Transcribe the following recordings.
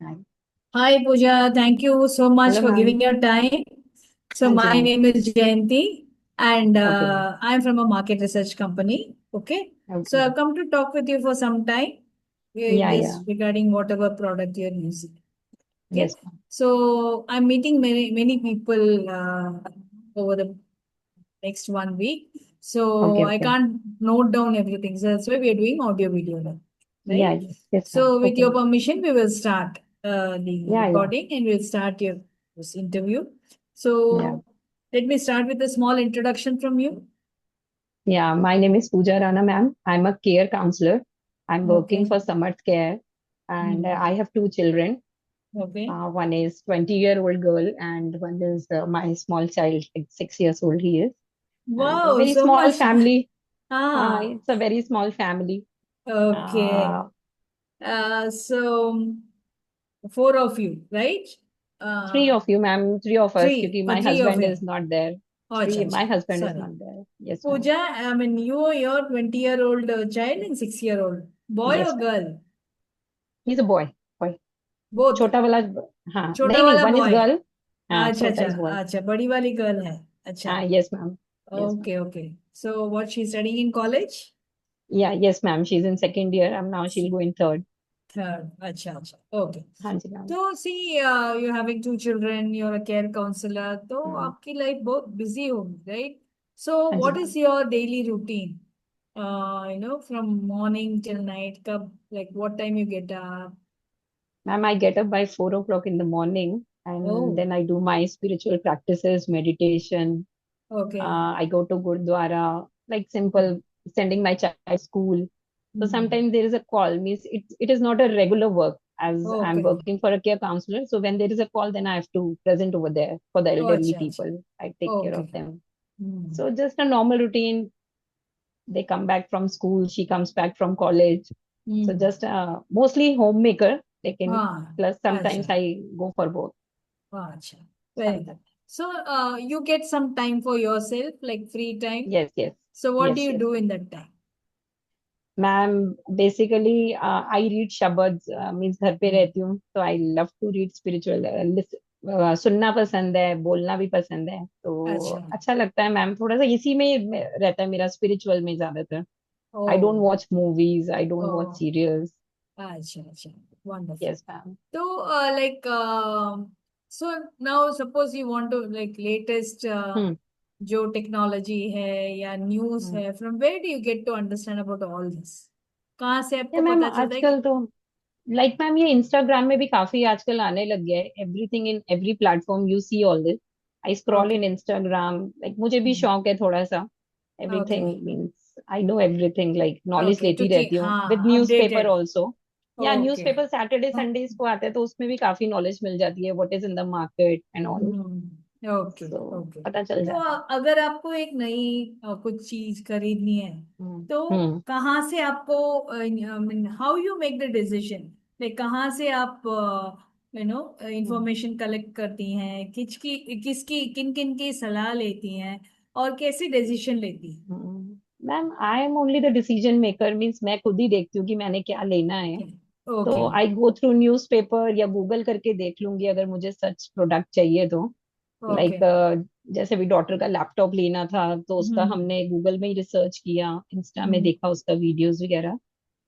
हाँ। Hi Pooja, thank you so much hello for ma'am. giving your time. So हाँ जी my ma'am. name is Jayanti and okay ma'am. I'm from a market research company. Okay. Okay So ma'am. I've come to talk with you for some time, या just regarding whatever product you're using. Okay. Yes ma'am. So I'm meeting many people over the next 1 week. Okay So I okay. can't note down everything. So that's why we are doing audio video now, या right? Yes yes ma'am. So with okay. your permission, we will start the या recording and we'll start your this interview. या So let me start with a small introduction from you. Yeah, my name is Pooja Rana, ma'am. I'm a care counselor. I'm working Okay. for Samarth Care, and Hmm. I have two children. Okay. One is 20-year-old girl, and one is my small child, like 6 years old. He is, and a Wow, very so small much. family. Ah, It's a very small family. okay. Uh, So four of you, right? Three Uh, of you, ma'am. Three of us, three, because my three of husband is you. not there. Oh, acha, Three. My acha. husband is Sorry. not there. Yes, ma'am. Pooja, I mean, you, your 20-year-old child and 6-year-old. Boy Yes, or ma'am. girl? He's a boy. Boy. Both. छोटा वाला। हाँ, छोटा नहीं नहीं, वाला one is boy. girl. हाँ, अच्छा छोटा अच्छा। is boy. अच्छा, बड़ी वाली गर्ल है। अच्छा। हाँ, yes, ma'am. Yes, ma'am. Okay okay. So what she studying in college? Yeah, yes, ma'am. She's in second year. And now she'll go in third. Third. अच्छा अच्छा, ओके। हाँ जी, मैम। तो see you having two children, you are a care counsellor, तो hmm. आपकी life बहुत busy होगी, right? So हाँ जी, what ma'am. Is your daily routine? From morning till night, कब, like what time you get up? Ma'am, I get up by 4 o'clock in the morning, and oh, then I do my spiritual practices, meditation. Okay. I go to Gurdwara, like simple, sending my child to school. So sometimes there is a call, means it is not a regular work as I'm okay. working for a care counselor. So when there is a call, then I have to present over there for the oh elderly अच्छा अच्छा। people. I take care okay. of them. Hmm. So just a normal routine. They come back from school, she comes back from college. So hmm. just mostly homemaker, like in हाँ। plus अच्छा। sometimes I go for both. अच्छा। Very good. Sometimes. So you get some time for yourself, like free time. Yes, yes, So what do yes, you yes, do ma'am. in that time? Ma'am, basically, I read Shabads, means घर पे हम्म। रहती हूँ, तो I love to read spiritual, सुनना पसंद है, बोलना भी पसंद है, तो अच्छा। अच्छा लगता है मैम। थोड़ा सा इसी में रहता है मेरा, स्पिरिचुअल में ज्यादातर। ओ। I don't watch movies, I O. don't watch serials. अच्छा अच्छा। वंडरफुल। Yes, ma'am. तो like so now suppose you want to like latest Hmm. जो टेक्नोलॉजी है या न्यूज Hmm. है, from where do you get to understand about all this? कहाँ से या आपको मैम पता चलता है कि? आजकल तो लाइक मैम ये इंस्टाग्राम में भी काफी आजकल आने लग गया है, everything in every platform you see all this. I scroll okay. In Instagram, like मुझे भी शौक है थोड़ा सा। Okay. Everything means I know everything, like knowledge okay, लेती क्योंकि रहती हूँ विद हाँ न्यूज़पेपर अपडेटेड। ऑल्सो। या ओके। न्यूज़पेपर सैटरडे संडेज को आते हैं, तो उसमें भी काफी नॉलेज मिल जाती है, what is in the market and all. Okay so okay. पता चल तो जाता है। अगर आपको एक नई कुछ चीज खरीदनी है, हम्म। तो हम्म। कहाँ से आपको, how you make the decision, like कहाँ से आप हम्म। इंफॉर्मेशन कलेक्ट करती हैं, किसकी किन किन की सलाह लेती हैं और कैसे डिसीजन लेती हैं? Ma'am, I am only the decision maker, means मैं खुद ही देखती हूँ कि मैंने क्या लेना है। ओके तो आई गो थ्रू न्यूज़पेपर या गूगल करके देख लूंगी अगर मुझे सच प्रोडक्ट चाहिए तो। ओके। लाइक जैसे भी डॉटर का लैपटॉप लेना था, तो उसका हम्म। हमने गूगल में ही रिसर्च किया, इंस्टा में हम्म। देखा उसका वीडियोस वगैरह।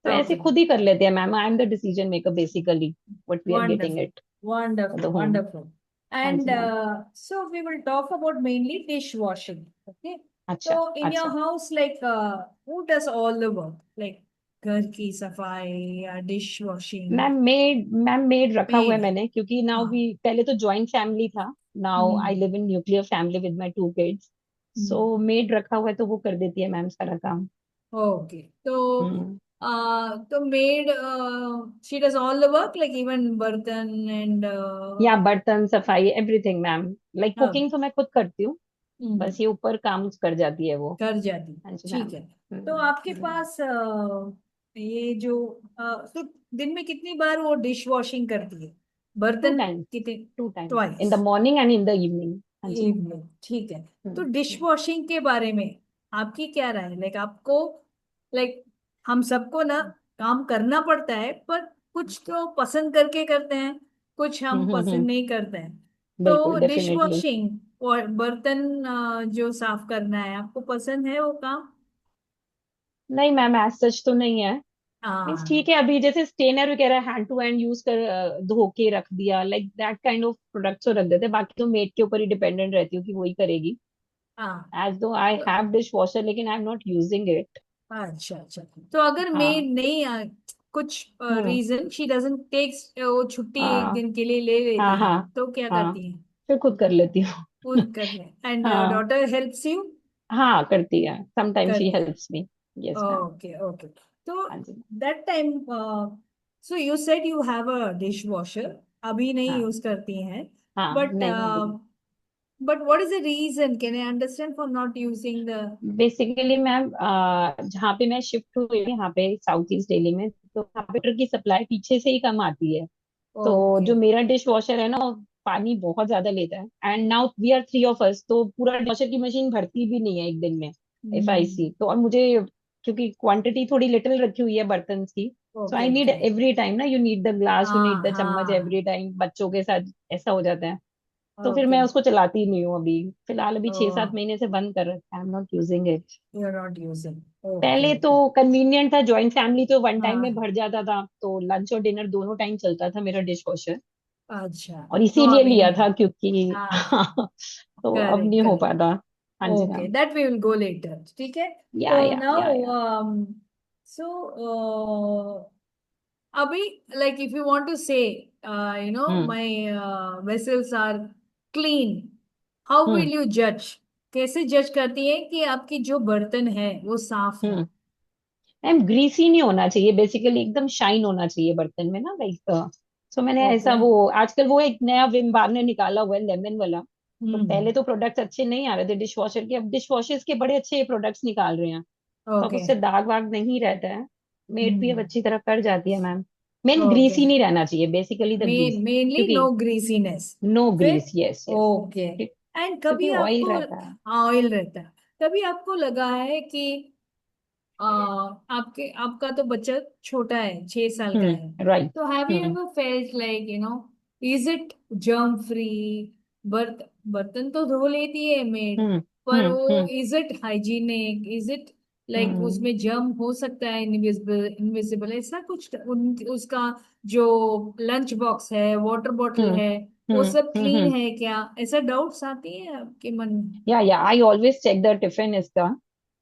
तो ऐसे ओके। खुद ही कर लेते हैं ma'am, I am the decision maker basically, what we are getting Wonderful, it for wonderful, the home. wonderful. हाँ And जी ma'am. so we will talk about mainly dishwashing. Okay. अच्छा So in your अच्छा। house, like who does all the work? Like घर की सफाई या dishwashing? Ma'am made रखा हुआ है Maid. मैंने, क्योंकि नाउ हाँ। भी, पहले तो जॉइंट फैमिली था। Now I hmm. Live in nuclear family with my two kids. Hmm. So maid रखा हुआ है, तो वो कर देती है मैम सारा काम। ओके। हम्म। तो maid she does all the work, like even बर्तन and या बर्तन सफाई एवरीथिंग मैम। लाइक हाँ। कुकिंग तो मैं खुद करती हूँ, हम्म। बस ये ऊपर काम कर जाती है वो। कर जाती। हाँ जी मैम। ठीक है। तो आपके हम्म। पास ये जो तो दिन में कितनी बार वो डिश वॉशिंग करती है? टू बर्तन टाइम। कितने? Two time in the twice. Morning and in the evening. हाँ जी मैम। इवनिंग, ठीक है। तो हम्म। डिश वॉशिंग के बारे में आपकी क्या राय है? लाइक आपको, लाइक हम सबको ना काम करना पड़ता है, पर कुछ तो पसंद करके करते हैं, कुछ हम पसंद हम्म। नहीं करते हैं। बिल्कुल, तो डिश डेफिनेटली। वॉशिंग और बर्तन जो साफ करना है, आपको पसंद है वो काम? नहीं मैम, एज सच तो नहीं है। मीन्स हाँ ठीक है, अभी जैसे स्टेनर वगैरह हैंड टू हैंड यूज कर धो के रख दिया, like that kind of products तो रख देते, बाकी तो मेड के ऊपर ही डिपेंडेंट रहती हूँ कि वही करेगी। हाँ। एज दो आई तो हैव डिश वॉशर, लेकिन आई एम नॉट यूजिंग इट। अच्छा अच्छा। तो अगर हाँ। मेड नहीं कुछ हम्म। रीजन शी डजंट टेक्स, वो छुट्टी एक हाँ दिन के लिए ले हाँ लेती है, हाँ तो क्या हाँ, करती है? फिर खुद कर लेती हूँ। खुद कर ले, एंड हाँ डॉटर हेल्प्स यू? हाँ, करती है, समटाइम शी करती है। Helps me. Yes ma'am. Okay okay. तो हाँ जी। That time, so you said you have a dishwasher, अभी नहीं हाँ यूज करती हैं, हाँ, बट नहीं अभी। But what is the reason, can I understand for not using the? Basically ma'am, जहाँ पे मैं शिफ्ट हुई हूँ, यहाँ पे साउथ ईस्ट दिल्ली में, तो यहाँ पे वाटर की सप्लाई पीछे से ही कम आती है। तो ओके। जो मेरा डिश वॉशर है ना, वो पानी बहुत ज्यादा लेता है, and now we are 3 of us, तो पूरा वॉशर की मशीन भरती भी नहीं है एक दिन में, इफ आई सी तो। और मुझे, क्योंकि क्वांटिटी थोड़ी लिटिल रखी हुई है बर्तन की, so okay I need okay. Every time ना, you need the glass, you need हाँ द चम्मच हाँ। एवरी टाइम, बच्चों के साथ ऐसा हो जाता है। तो फिर ओके। मैं उसको चलाती ही नहीं हूँ अभी, फिलहाल अभी ओ, 6-7 महीने से बंद कर रखा है, I am not using it. You are not using. Okay पहले तो ओके। कन्वीनियंट था, जॉइंट फैमिली तो वन टाइम में हाँ। भर जाता था, तो लंच और डिनर दोनों टाइम चलता था मेरा डिश वॉशर। अच्छा। और नो इसीलिए अभी लिया नहीं। था, क्योंकि हाँ। तो अब करेक्ट नहीं हो करेक्ट। पाता। हाँ जी okay, ma'am. That we will go later, ठीक है। तो या। नाउ, सो अभी, like if you want to say, hmm my vessels are clean, how hmm will you judge? कैसे जज करती है कि आपकी जो बर्तन है वो साफ है? हम्म। मैम, ग्रीसी नहीं होना चाहिए, बेसिकली एकदम शाइन होना चाहिए बर्तन में ना, लाइक। सो मैंने ऐसा ओके। वो, आजकल वो एक नया विम बार ने निकाला हुआ है, लेमन वाला। तो हम्म। पहले तो प्रोडक्ट्स अच्छे नहीं आ रहे थे डिश वॉशर के, अब डिश वॉशर्स के बड़े अच्छे प्रोडक्ट्स निकाल रहे हैं। तो अब ओके। उससे दाग वाग नहीं रहता है। मेड भी अब हम्म। अच्छी तरह कर जाती है मैम। Main okay. ग्रीस ही नहीं रहना चाहिए, basically the grease. Mainly no क्योंकि ग्रीसीनेस। नो फिर? Grease, yes yes. Okay. And क्योंकि कभी ऑयल आपको, रहता है। ऑयल रहता है, कभी आपको लगा है कि आपके आपका तो बच्चा छोटा है, 6 साल का है, राइट। तो have you hmm ever felt like, is it germ free? बर्तन तो धो लेती है मेड, हम्म पर वो hmm is it hygienic, is it like hmm. उसमें जर्म हो सकता है, इनविजिबल इनविजिबल ऐसा कुछ, उसका जो लंच बॉक्स है, वाटर बॉटल हम्म है, वो सब क्लीन हम्म। है क्या? ऐसा डाउट्स आती है आपके मन में? या I always check the tiffin इसका,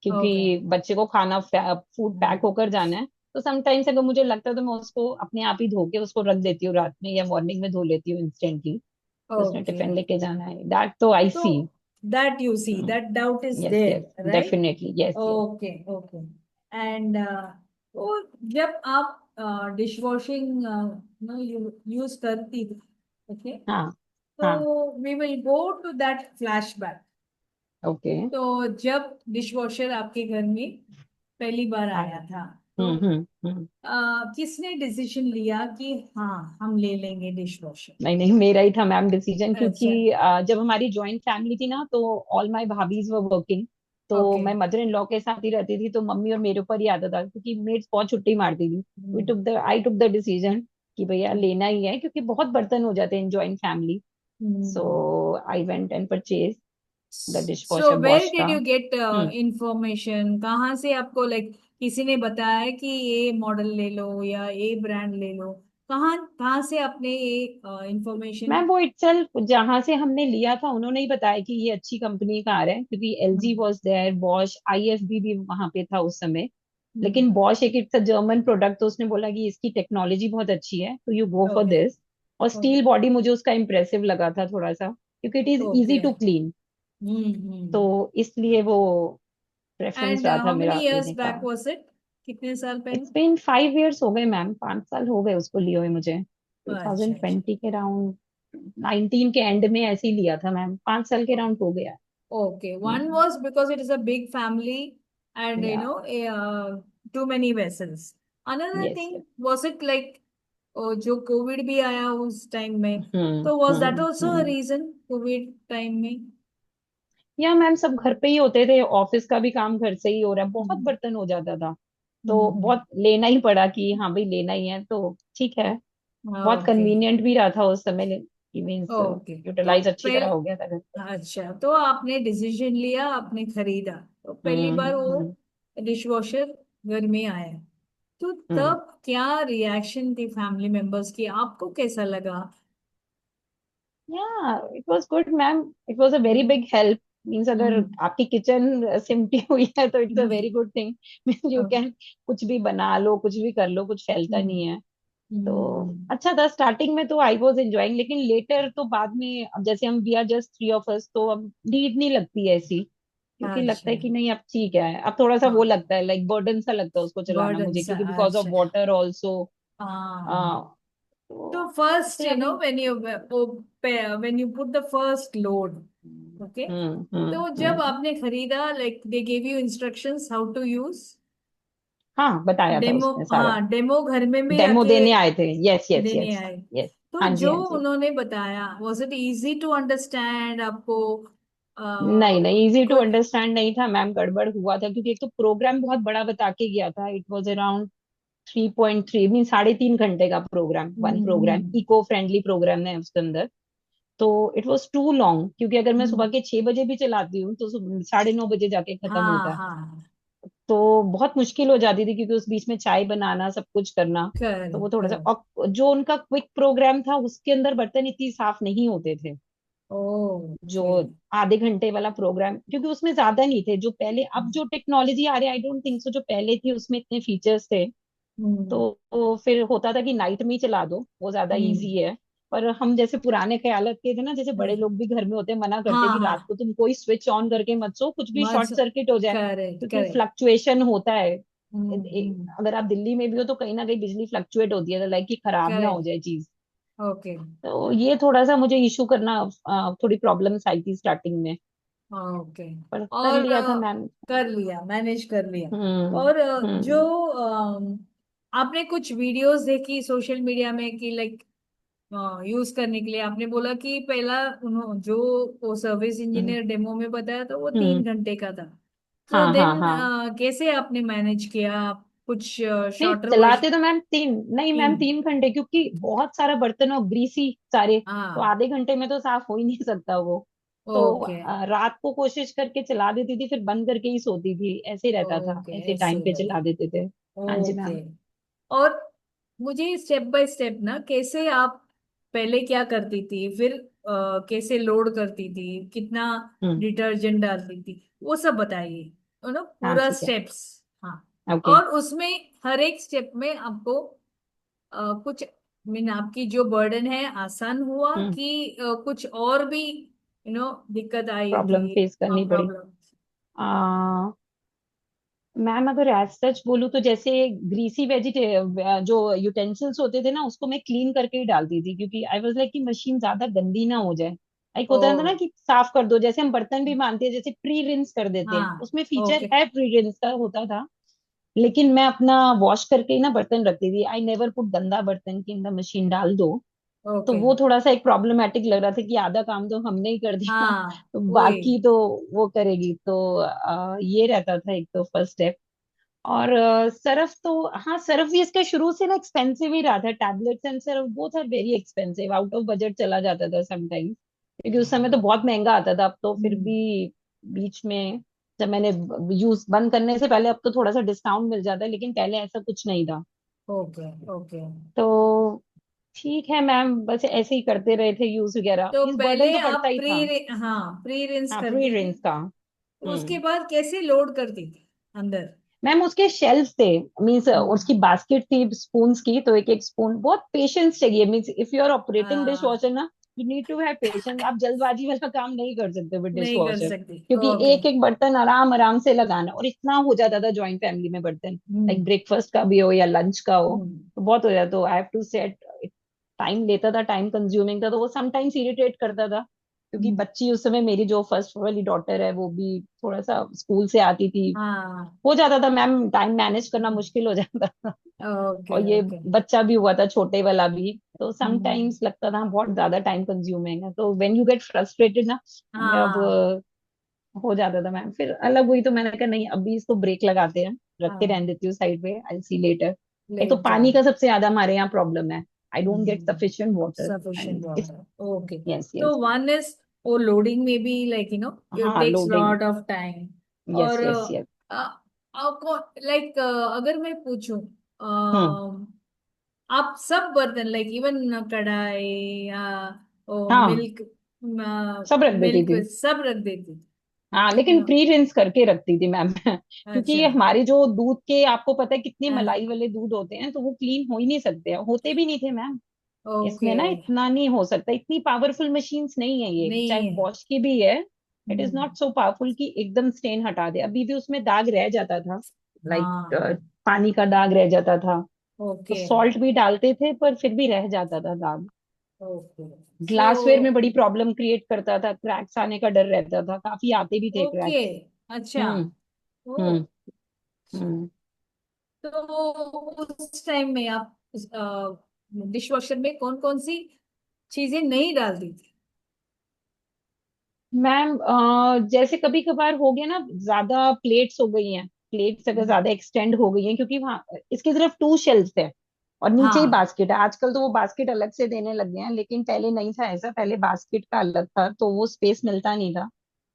क्योंकि ओके। बच्चे को खाना फूड पैक होकर जाना है। तो समटाइम्स अगर मुझे लगता है तो मैं उसको अपने आप ही धो के उसको रख देती हूँ रात में, या मॉर्निंग में धो लेती हूँ इंस्टेंटली। तो उसने ओके। टिफिन लेके जाना है, दैट तो आई सी। So that you see, that doubt is yes yes, there, right? Definitely, yes yes. Okay, okay. And तो जब आप डिश वॉशिंग नो यूज करती थी, ओके, हाँ हाँ। तो we will go to that flashback. Okay. तो जब डिश वॉशर आपके घर में पहली बार आया। आया था, तो हम्म। किसने डिसीजन लिया कि हाँ हम ले लेंगे डिश वॉशर? नहीं नहीं, मेरा ही था मैम डिसीजन, अच्छा। क्योंकि जब हमारी जॉइंट फैमिली थी ना, तो ऑल माय भाभीज वर वर्किंग। तो ओके। मैं मदर इन लॉ के साथ ही रहती थी, तो मम्मी और मेरे ऊपर ही आता था, क्योंकि मेड्स बहुत छुट्टी मारती थी। आई टुक द डिसीजन कि भैया लेना ही है, क्योंकि बहुत बर्तन हो जाते हैं in joint family. So I went and purchase the dish so washer where Bosch का। Did you get hmm. Information, कहाँ से आपको, लाइक किसी ने बताया है कि ये मॉडल ले लो या ये ब्रांड ले लो? कहाँ कहाँ से आपने ये इंफॉर्मेशन? मैम, वो इटसेल्फ जहां से हमने लिया था, उन्होंने ही बताया कि ये अच्छी कंपनी का आ रहा है, क्योंकि LG was there, Bosch, IFB भी वहां पे था उस समय। लेकिन बॉश एक इट्स अ जर्मन प्रोडक्ट, तो उसने बोला कि इसकी टेक्नोलॉजी बहुत अच्छी है, तो you go for okay this. और ओके स्टील बॉडी मुझे उसका इम्प्रेसिव लगा था थोड़ा सा, क्योंकि it is easy okay. To clean. तो हम्म। इसलिए वो प्रेफरेंस एंड रहा था हाउ मेनी मेरा इयर्स लेने का। Back was it? कितने साल पहले? इट्स बीन 5 years हो गए मैम, 5 साल हो गए उसको लिए हुए मुझे, अच्छा अच्छा। 2020 के राउंड, 19 के एंड में ऐसे ही लिया था मैम, 5 साल के राउंड हो गया। Okay, या one was because it is a big family and या too many vessels. Another yes thing yes. was it like जो कोविड भी आया उस टाइम में, तो was that also a hmm. reason Covid time में? या मैम, सब घर पे ही होते थे, ऑफिस का भी काम घर से ही हो रहा है, बहुत हम्म, बर्तन हो जाता था। तो हम्म, बहुत लेना ही पड़ा कि हाँ भाई लेना ही है, तो ठीक है, बहुत ओके। कन्वीनियंट भी रहा था उस समय, मीन्स ओके। तो यूटिलाइज अच्छी तरह पहले, हो गया था घर पे। अच्छा, तो आपने डिसीजन लिया, आपने खरीदा, तो पहली बार वो हम्म। डिश वॉशर घर में आया, तो हम्म। तब क्या रिएक्शन थी फैमिली मेंबर्स की, आपको कैसा लगा? या it was good ma'am, it was a very hmm. Big help. Means अगर हम्म। आपकी किचन सिमटी हुई है तो it's a very good thing. Means you can कुछ भी बना लो, कुछ भी कर लो, कुछ फैलता हम्म। नहीं है। तो हम्म। अच्छा था स्टार्टिंग में, तो आई वाज एंजॉइंग, लेकिन लेटर तो बाद में, अब जैसे हम we are just 3 of us, तो अब नीड नहीं लगती है ऐसी, क्योंकि लगता अच्छा। है कि नहीं अब ठीक है, अब थोड़ा सा वो हाँ, लगता है लाइक बर्डन सा लगता है उसको चलाना बर्डन मुझे, सा, क्योंकि बिकॉज ऑफ अच्छा। Water also. हाँ, तो तो फर्स्ट, ऐसे अभी। when you put the first load, okay, तो जब हम्म। आपने खरीदा, like they gave you instructions how to use, हाँ, बताया था डेमो, उसने सारा। हाँ, डेमो घर में डेमो आके देने आए थे, यस यस देने यस। आए, यस। तो हाँ जी, जो हाँ जी। उन्होंने बताया was it easy to understand आपको? नहीं uh, नहीं, इजी टू कोई, अंडरस्टैंड नहीं था मैम, गड़बड़ हुआ था क्योंकि एक तो प्रोग्राम बहुत बड़ा बता के गया था। इट वाज अराउंड 3.3 मीन 3.5 घंटे का प्रोग्राम, वन प्रोग्राम, हम्म, इको फ्रेंडली प्रोग्राम है उसके अंदर। तो इट वाज टू लॉन्ग, क्योंकि अगर मैं सुबह हम्म, के 6 बजे भी चलाती हूँ तो 9:30 बजे जाके खत्म हाँ होता है। हाँ, तो बहुत मुश्किल हो जाती थी, क्योंकि उस बीच में चाय बनाना, सब कुछ करना। तो वो करेक्ट थोड़ा सा, करेक्ट। और जो उनका क्विक प्रोग्राम था उसके अंदर बर्तन इतनी साफ नहीं होते थे। जो ओके। आधे घंटे वाला प्रोग्राम, क्योंकि उसमें ज्यादा नहीं थे जो पहले, अब जो टेक्नोलॉजी आ रही है आई डोंट थिंक सो जो पहले थी उसमें इतने फीचर्स थे। हम्म। तो फिर होता था कि नाइट में ही चला दो, वो ज्यादा हम्म। इजी है। पर हम जैसे पुराने ख्यालत के थे ना, जैसे बड़े लोग भी घर में होते हैं, मना करते हाँ कि रात हाँ, को तुम कोई स्विच ऑन करके मत सो, कुछ भी मज, शॉर्ट सर्किट हो जाए, करेक्ट क्योंकि करेक्ट। फ्लक्चुएशन होता है। हम्म। अगर आप दिल्ली में भी हो तो कहीं ना कहीं बिजली फ्लक्चुएट होती है, लाइक कि खराब ना हो करेक्ट। जाए चीज। ओके। तो ये थोड़ा सा मुझे इशू करना, थोड़ी प्रॉब्लम्स आई थी स्टार्टिंग में, ओके। पर कर और लिया था मैम। कर लिया, मैनेज कर लिया। हम्म। और जो हम्म। आपने कुछ वीडियोस देखी सोशल मीडिया में कि लाइक यूज करने के लिए, आपने बोला कि पहला जो वो सर्विस हम्म। इंजीनियर डेमो में बताया तो वो तीन हम्म। घंटे का था, तो हाँ हाँ देन हाँ। कैसे आपने मैनेज किया? कुछ नहीं, शॉर्टर वर्जन? चलाते तो मैम तीन, नहीं मैम, तीन, 3 घंटे, क्योंकि बहुत सारा बर्तन और ग्रीसी सारे, तो हाँ, आधे घंटे में तो साफ हो ही नहीं सकता वो। तो ओके। रात को कोशिश करके चला देती थी, फिर बंद करके ही सोती थी, ऐसे ही रहता था, ओके, ऐसे ऐसे टाइम पे रहता। चला देते थे। हाँ जी ओके। मैम। और मुझे स्टेप बाय स्टेप ना, कैसे आप पहले क्या करती थी, फिर कैसे लोड करती थी, कितना हम्म। डिटर्जेंट डालती थी, वो सब बताइए, हाँ पूरा ठीक है। स्टेप्स। हाँ, ओके। और उसमें हर एक स्टेप में आपको कुछ, मीन आपकी जो बर्डन है आसान हुआ हम्म। कि कुछ और भी दिक्कत आई प्रॉब्लम थी? फेस करनी पड़ी। प्रॉब्लम। मैम अगर एज सच बोलूँ तो जैसे ग्रीसी वेजिटे जो यूटेंसिल्स होते थे ना, उसको मैं क्लीन करके ही डालती थी, क्योंकि आई वाज लाइक कि मशीन ज्यादा गंदी ना हो जाए। एक ओ, होता था ना कि साफ कर दो, जैसे हम बर्तन भी मानते हैं, जैसे प्री रिंस कर देते हैं, हाँ, उसमें फीचर ओके, है प्री रिंस का होता था। लेकिन मैं अपना वॉश करके ही ना बर्तन रखती थी, आई नेवर पुट गंदा बर्तन की इन द मशीन डाल दो। तो ओके। वो थोड़ा सा एक प्रॉब्लमेटिक लग रहा था कि आधा काम तो हमने ही कर दिया, हाँ, तो वही। बाकी तो वो करेगी। तो ये रहता था एक तो फर्स्ट स्टेप। और सरफ तो, हाँ सरफ भी इसका शुरू से ना एक्सपेंसिव ही रहा था, tablets and Surf both are very expensive, out of budget चला जाता था समटाइम्स, क्योंकि उस समय तो बहुत महंगा आता था। अब तो फिर हम्म। भी बीच में, जब मैंने यूज बंद करने से पहले, अब तो थोड़ा सा डिस्काउंट मिल जाता है, लेकिन पहले ऐसा कुछ नहीं था। Okay okay. तो ठीक है मैम, बस ऐसे ही करते रहे थे यूज वगैरह, तो मीन्स बर्डन पहले तो पड़ता आप ही था। हाँ, प्री रिंस हाँ, प्री करती थी, रिंस का। उसके हम्म। बाद कैसे लोड करती थी अंदर? मैम उसके शेल्फ थे, मीन्स हम्म। उसकी बास्केट थी स्पून्स की, तो एक एक स्पून, बहुत पेशेंस चाहिए, means if you are operating dish हाँ, वॉशर ना, you need to have patience, आप जल्दबाजी वाला काम नहीं कर सकते विद डिश नहीं कर वॉशर, सकती, क्योंकि ओके। एक एक बर्तन आराम आराम से लगाना, और इतना हो जाता था जॉइंट फैमिली में बर्तन, लाइक हम्म। ब्रेकफास्ट का भी हो या लंच का हो, हम्म। तो बहुत हो जाता, तो I have to set, time लेता था, टाइम कंज्यूमिंग था, तो वो समटाइम्स इरिटेट करता था, क्योंकि हम्म। बच्ची उस समय मेरी जो फर्स्ट वाली डॉटर है वो भी थोड़ा सा स्कूल से आती थी, हाँ, हो जाता था मैम, टाइम मैनेज करना मुश्किल हो जाता था। ओके और ये ओके। बच्चा भी हुआ था छोटे वाला भी, तो हम्म। समटाइम्स लगता था बहुत ज्यादा टाइम कंज्यूमिंग है, तो व्हेन यू गेट फ्रस्ट्रेटेड ना, हमें अब हाँ हो जाता था मैम, फिर अलग हुई, तो मैंने कहा नहीं, अभी इसको ब्रेक लगाते हैं, रख के हाँ, रहने देती हूँ साइड पे, आई सी लेटर। एक तो लेट पानी जाए। का सबसे ज्यादा हमारे यहाँ प्रॉब्लम है। I don't get hmm, sufficient water sufficient and it's. water. Okay. Yes So yes. one is, or loading maybe like, it हाँ takes loading. lot of time. Yes और यस यस। लाइक अगर मैं पूछूं, हम्म। आप सब बर्तन like even कढ़ाई या हाँ मिल्क सब रख देती मिल्क थी। सब रख देती थी? हाँ लेकिन हाँ, प्री रिंस करके रखती थी मैम क्योंकि अच्छा। ये हमारे जो दूध के आपको पता है कितनी हाँ, मलाई वाले दूध होते हैं, तो वो क्लीन हो ही नहीं सकते हैं, होते भी नहीं थे मैम। ओके। इसमें ना इतना नहीं हो सकता, इतनी पावरफुल मशीन्स नहीं है ये, चाहे नहीं है। बॉश की भी है। It is hmm, not so powerful कि एकदम स्टेन हटा दे, अभी भी उसमें दाग रह जाता था। लाइक हाँ, पानी का दाग रह जाता था। तो ओके, सॉल्ट भी डालते थे पर फिर भी रह जाता था दाग। ओके। सो, ग्लासवेयर में बड़ी प्रॉब्लम क्रिएट करता था, क्रैक्स आने का डर रहता था, काफी आते भी थे ओके, क्रैक्स। अच्छा। हम्म। ओ, हम्म। हम्म। तो उस टाइम में आप डिश वॉशर में कौन कौन सी चीजें नहीं डालती थी? मैम जैसे कभी कभार हो गया ना, ज्यादा प्लेट्स हो गई हैं, प्लेट्स अगर ज्यादा एक्सटेंड हो गई हैं, क्योंकि वहाँ इसकी सिर्फ 2 शेल्फ्स है और नीचे ही हाँ, बास्केट है। आजकल तो वो बास्केट अलग से देने लग गए हैं, लेकिन पहले नहीं था ऐसा, पहले बास्केट का अलग था तो वो स्पेस मिलता नहीं था।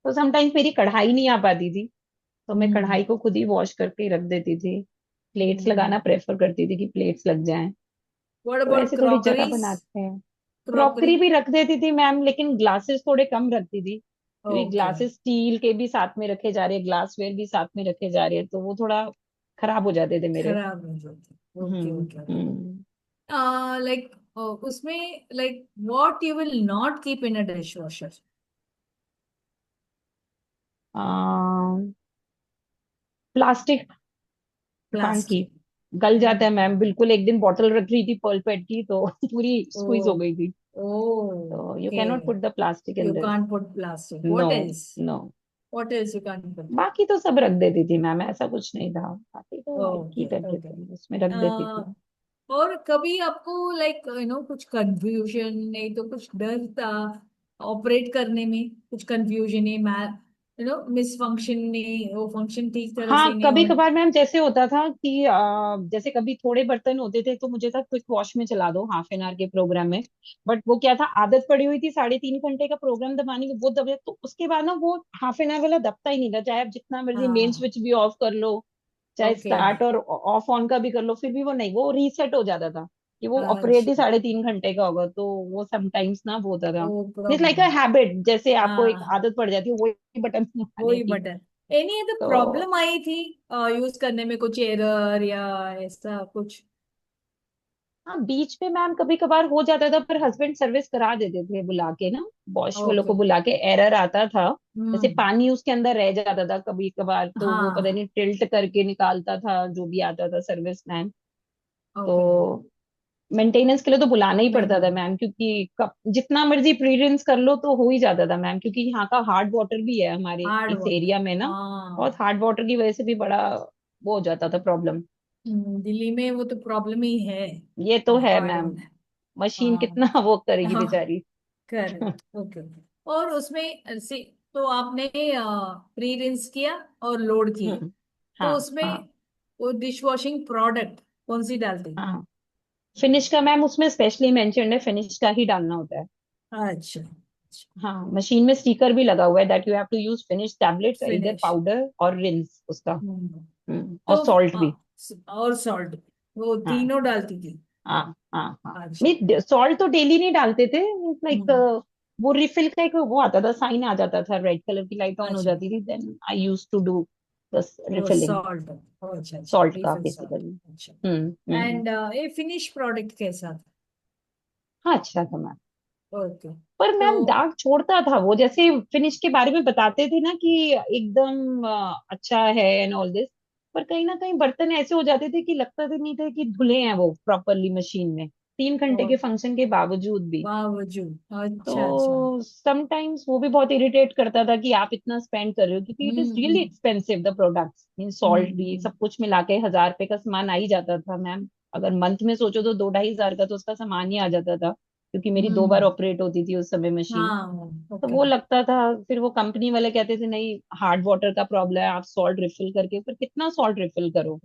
तो समटाइम्स मेरी कढ़ाई नहीं आ पाती थी, तो मैं हम्म, कढ़ाई को खुद ही वॉश करके रख देती थी। प्लेट्स लगाना हम्म। प्रेफर करती थी कि प्लेट्स लग जाएं। व्हाट तो अबाउट ऐसे थोड़ी जगह क्रॉकरीज? बनाते हैं। क्रॉकरी? क्रॉकरी भी रख देती थी मैम, लेकिन ग्लासेस थोड़े कम रखती थी, क्योंकि ओके, ग्लासेस स्टील के भी साथ में रखे जा रहे हैं, ग्लासवेयर भी साथ में रखे जा रहे हैं, तो वो थोड़ा खराब हो जाते थे मेरे। खराब हो जाती, okay, hmm. Okay, okay. Hmm. Like उसमें like what you will not keep in a dishwasher? Plastic can't की, प्लास्टिक? गल जाता है मैम बिल्कुल। एक दिन बॉटल रख रही थी पर्ल पेट की, तो पूरी ओ, स्क्वीज हो गई थी। तो you okay, can not put the plastic in you this. Can't put plastic, no. What else? No. What else you can't put? बाकी तो सब रख देती थी मैम, ऐसा कुछ नहीं था, बाकी तो आई ओके, कीप ओके। एवरीथिंग उसमें रख देती थी। और कभी आपको लाइक कुछ कंफ्यूजन नहीं तो कुछ डर था ऑपरेट करने में? कुछ कंफ्यूजन है, मैं मिस फंक्शन नहीं, वो फंक्शन ठीक तरह हाँ से नहीं कभी हो? कभार मैम जैसे होता था कि जैसे कभी थोड़े बर्तन होते थे तो मुझे था क्विक वॉश में चला दो ½ आवर के प्रोग्राम में। बट वो क्या था, आदत पड़ी हुई थी 3.5 घंटे का प्रोग्राम दबाने की, वो दबे तो उसके बाद ना वो ½ आवर वाला दबता ही नहीं था, चाहे आप जितना मर्जी मेन हाँ, स्विच भी ऑफ कर लो, चाहे ओके, स्टार्ट और ऑफ ऑन का भी कर लो, फिर भी वो नहीं, वो रीसेट हो जाता था कि वो ऑपरेट ही अच्छा, 3.5 घंटे का होगा। तो वो समटाइम्स ना वो होता था। Oh it's like a problem. Habit, जैसे आपको एक हाँ, आदत पड़ जाती है वही बटन दबाने वही की। बटन। एनी अदर तो प्रॉब्लम आई थी यूज करने में, कुछ एरर या ऐसा कुछ? हाँ बीच में मैम कभी कभार हो जाता था, पर हस्बैंड सर्विस करा देते थे बुला के ना, बॉश वालों ओके, को बुला के। एरर आता था, जैसे हम्म, पानी उसके अंदर रह जाता था कभी कभार, तो वो पता हाँ, नहीं टिल्ट करके निकालता था जो भी आता था सर्विस मैन। ओके, तो मेंटेनेंस के लिए तो बुलाना ही नहीं पड़ता था बोलो, मैम, क्योंकि जितना मर्जी प्री रिंस कर लो तो हो ही जाता था मैम, क्योंकि यहाँ का हार्ड वाटर भी है हमारे हार्ड इस वर्क, एरिया में ना। हाँ। बहुत हार्ड वाटर की वजह से भी बड़ा वो हो जाता था प्रॉब्लम। दिल्ली में वो तो प्रॉब्लम ही है, ये तो है हार्ड मैम, वाटर। मशीन हाँ, कितना वो करेगी हाँ, बेचारी। Correct, okay. और उसमें से तो आपने प्री रिंस किया और लोड किए, हम्म। तो हाँ उसमें हाँ वो डिश वॉशिंग प्रोडक्ट कौन सी डालते हैं? हाँ। फिनिश का मैम उसमें स्पेशली मेंशन्ड है, फिनिश का ही डालना होता है। अच्छा, हाँ मशीन में स्टिकर भी लगा हुआ है that you have to use Finish tablets, इधर फिनिश। पाउडर और रिंस उसका। और तो सॉल्ट भी। और सॉल्ट, वो हाँ तीनों डालती थी? हाँ हाँ हाँ। अच्छा, नहीं सॉल्ट तो डेली नहीं डालते थे, लाइक हम्म, वो रिफिल का एक वो आता था, साइन आ जाता था, रेड कलर की लाइट ऑन हो अच्छा, जाती थी, then I use to do बस वो रिफिलिंग, सॉल्ट, अच्छा, अच्छा, सॉल्ट का रिफिल सॉल्ट, बेसिकली। अच्छा। हम्म। एंड ये फिनिश प्रोडक्ट कैसा था? हाँ अच्छा था मैम, ओके, पर तो मैम दाग छोड़ता था वो, जैसे फिनिश के बारे में बताते थे ना कि एकदम अच्छा है एंड ऑल दिस, पर कहीं ना कहीं बर्तन ऐसे हो जाते थे कि लगता तो नहीं था कि धुले हैं वो प्रॉपरली मशीन में, 3 घंटे के फंक्शन के बावजूद भी। बावजूद, अच्छा, अच्छा, तो समटाइम्स वो भी बहुत इरिटेट करता था कि आप इतना स्पेंड कर रहे हो, क्योंकि it is hmm, really expensive the products mean salt भी हम्म, सब कुछ मिला के 1000 रुपए का सामान आ ही जाता था मैम। अगर मंथ में सोचो तो 2-2.5 हजार का तो उसका सामान ही आ जाता था, क्योंकि मेरी 2 बार हम्म, ऑपरेट होती थी उस समय मशीन। हाँ, तो ओके, वो लगता था, फिर वो कंपनी वाले कहते थे नहीं हार्ड वाटर का प्रॉब्लम है, आप सॉल्ट रिफिल करके, फिर कितना सॉल्ट रिफिल करो।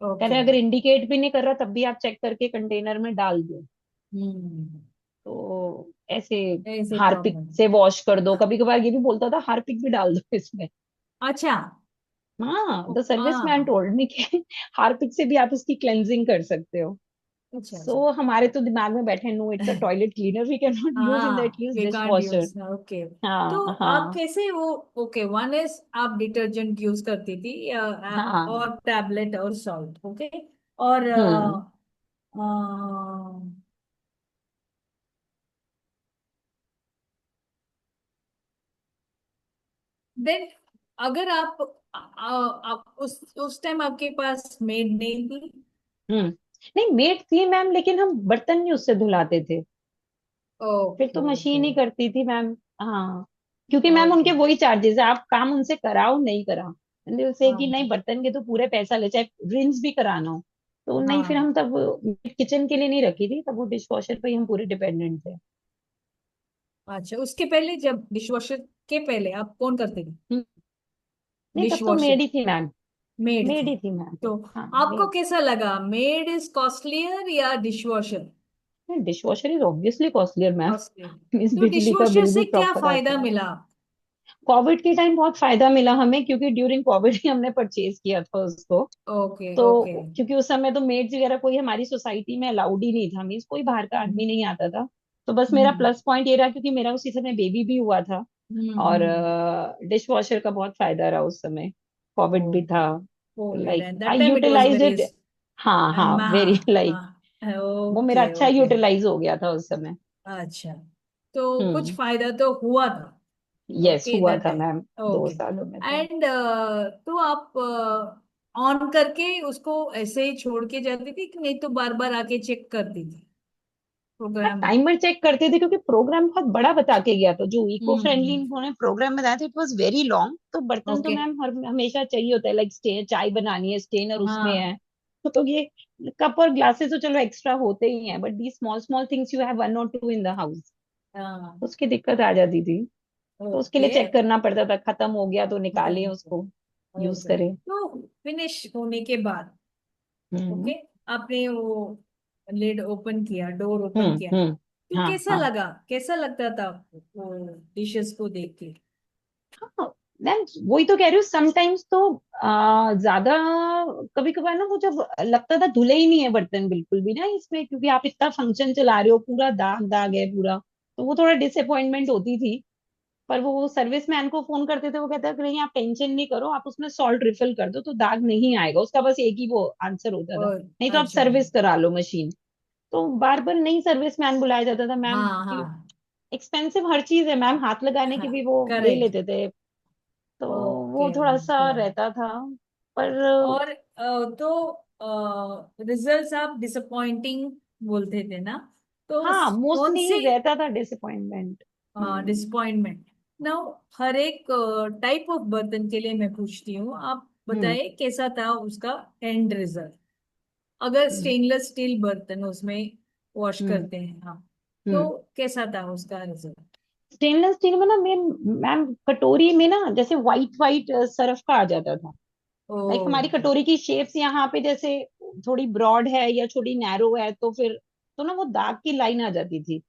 कह ओके। रहे अगर इंडिकेट भी नहीं कर रहा तब भी आप चेक करके कंटेनर में डाल दो। हम्म। तो ऐसे ऐसे हार्पिक प्रॉब्लम। से वॉश कर दो, कभी कभार ये भी बोलता था हार्पिक भी डाल दो इसमें। अच्छा। हाँ, द सर्विस मैन हाँ। टोल्ड मी कि हार्पिक से भी आप उसकी क्लेंजिंग कर सकते हो। अच्छा अच्छा। सो हमारे तो दिमाग में बैठे, no it's a toilet cleaner, we can not use in that, हाँ, use we dish can't washer. Use. Okay. तो हाँ आप हाँ कैसे वो, ओके, वन इज आप डिटर्जेंट यूज करती थी हाँ। और टैबलेट और सॉल्ट, ओके। और हम्म देन अगर आप उस टाइम आपके पास मेड नहीं थी? हम्म। नहीं, मेड थी मैम, लेकिन हम बर्तन नहीं उससे धुलाते थे। फिर तो ओके मशीन ओके ही करती थी मैम। हाँ, क्योंकि मैम ओके। उनके वही चार्जेस है, आप काम उनसे कराओ नहीं कराओ, उनसे कि नहीं हाँ बर्तन के तो पूरे पैसा ले, चाहे रिंस भी कराना हो। तो नहीं, फिर हाँ। हम तब किचन के लिए नहीं रखी थी, तब वो डिश वॉशर पे ही हम पूरे डिपेंडेंट थे। अच्छा, उसके पहले, जब डिशवॉशर के पहले आप कौन करते थे? हम्म, नहीं तब डिश तो वॉशर मेड ही थी मैम। मेड मेड थी। ही थी मैम। तो हाँ आपको मेड। कैसा लगा, मेड इज कॉस्टलियर या dishwasher dish washer is obviously costlier costlier? Ma'am. इस तो बिजली का डिशवॉशर बिल भी से क्या प्रॉपर आता फायदा है। मिला? कोविड के टाइम बहुत फायदा मिला हमें, क्योंकि ड्यूरिंग कोविड ही हमने परचेज किया था उसको। Okay okay. तो क्योंकि उस समय तो मेड्स वगैरह कोई हमारी सोसाइटी में अलाउड ही नहीं था, मीन्स कोई बाहर का आदमी नहीं आता था। तो बस मेरा हम्म प्लस पॉइंट ये रहा, क्योंकि मेरा उसी समय बेबी भी हुआ था। और हम्म। डिश वॉशर का बहुत फायदा रहा उस समय, कोविड भी ओके। था। Covid like and that I time it was utilise very, it. हाँ हाँ, वेरी हाँ लाइक हाँ। वो मेरा ओके अच्छा ओके। यूटिलाइज हो गया था उस समय। अच्छा, तो कुछ हम्म। फायदा तो हुआ था। यस, ओके हुआ दैट था टाइम। मैम। दो ओके। सालों में था। एंड तो आप ऑन करके उसको ऐसे ही छोड़ के जाती थी कि नहीं, तो बार बार आके चेक करती थी हाँ, प्रोग्राम? टाइमर चेक करते थे, क्योंकि प्रोग्राम बहुत बड़ा बता के गया था, जो इको फ्रेंडली हम्म। इन्होंने प्रोग्राम बताया था, इट वाज वेरी लॉन्ग। तो बर्तन तो ओके। मैम हर हमेशा चाहिए होता है, लाइक स्टे चाय बनानी है, स्टेनर उसमें हाँ है। तो ये कप और ग्लासेस तो चलो एक्स्ट्रा होते ही हैं, but the small small things you have one और टू इन द हाउस, हाँ। उसकी दिक्कत आ जाती थी। तो उसके लिए ओके चेक करना पड़ता था, खत्म हो गया तो निकालें ओके उसको, यूज ओके। करें। तो फिनिश होने के बाद, ओके, हम्म आपने वो लिड ओपन किया, डोर ओपन किया, हम्म। तो हाँ कैसा हाँ लगा, कैसा लगता था आपको वो डिशेस को देख के? मैम, वही तो कह रही हूँ, समटाइम्स तो ज्यादा, कभी कभार ना वो जब लगता था धुले ही नहीं है बर्तन बिल्कुल भी ना इसमें, क्योंकि आप इतना फंक्शन चला रहे हो, पूरा दाग दाग है पूरा, तो वो थोड़ा डिसअपॉइंटमेंट होती थी। पर वो सर्विस मैन को फोन करते थे, वो कहता कि नहीं आप टेंशन नहीं करो, आप उसमें सॉल्ट रिफिल कर दो तो दाग नहीं आएगा, उसका बस एक ही वो आंसर होता था, और नहीं तो आप अच्छा। सर्विस करा लो मशीन। तो बार बार नहीं सर्विस मैन बुलाया जाता था मैम, हाँ क्योंकि हाँ एक्सपेंसिव हर चीज है मैम, हाथ लगाने की हाँ। भी वो ले करेक्ट। लेते थे। तो वो ओके थोड़ा सा ओके। रहता था। पर और तो रिजल्ट्स आप डिसअपॉइंटिंग बोलते थे ना? तो हाँ, कौन मोस्टली से रहता था डिसअपॉइंटमेंट। हम्म डिसअपॉइंटमेंट? नाउ हर एक टाइप ऑफ बर्तन के लिए मैं पूछती हूँ, आप हम्म बताइए कैसा था उसका एंड रिजल्ट। अगर हम्म स्टेनलेस स्टील बर्तन उसमें वॉश हम्म करते हैं हम, तो हम्म। कैसा था उसका रिजल्ट? स्टेनलेस स्टील में ना मैम, मैम कटोरी में ना जैसे व्हाइट व्हाइट सर्फ का आ जाता था। लाइक हमारी ओके। कटोरी की शेप्स यहाँ पे जैसे थोड़ी ब्रॉड है या थोड़ी नैरो है, तो फिर तो ना वो दाग की लाइन आ जाती थी।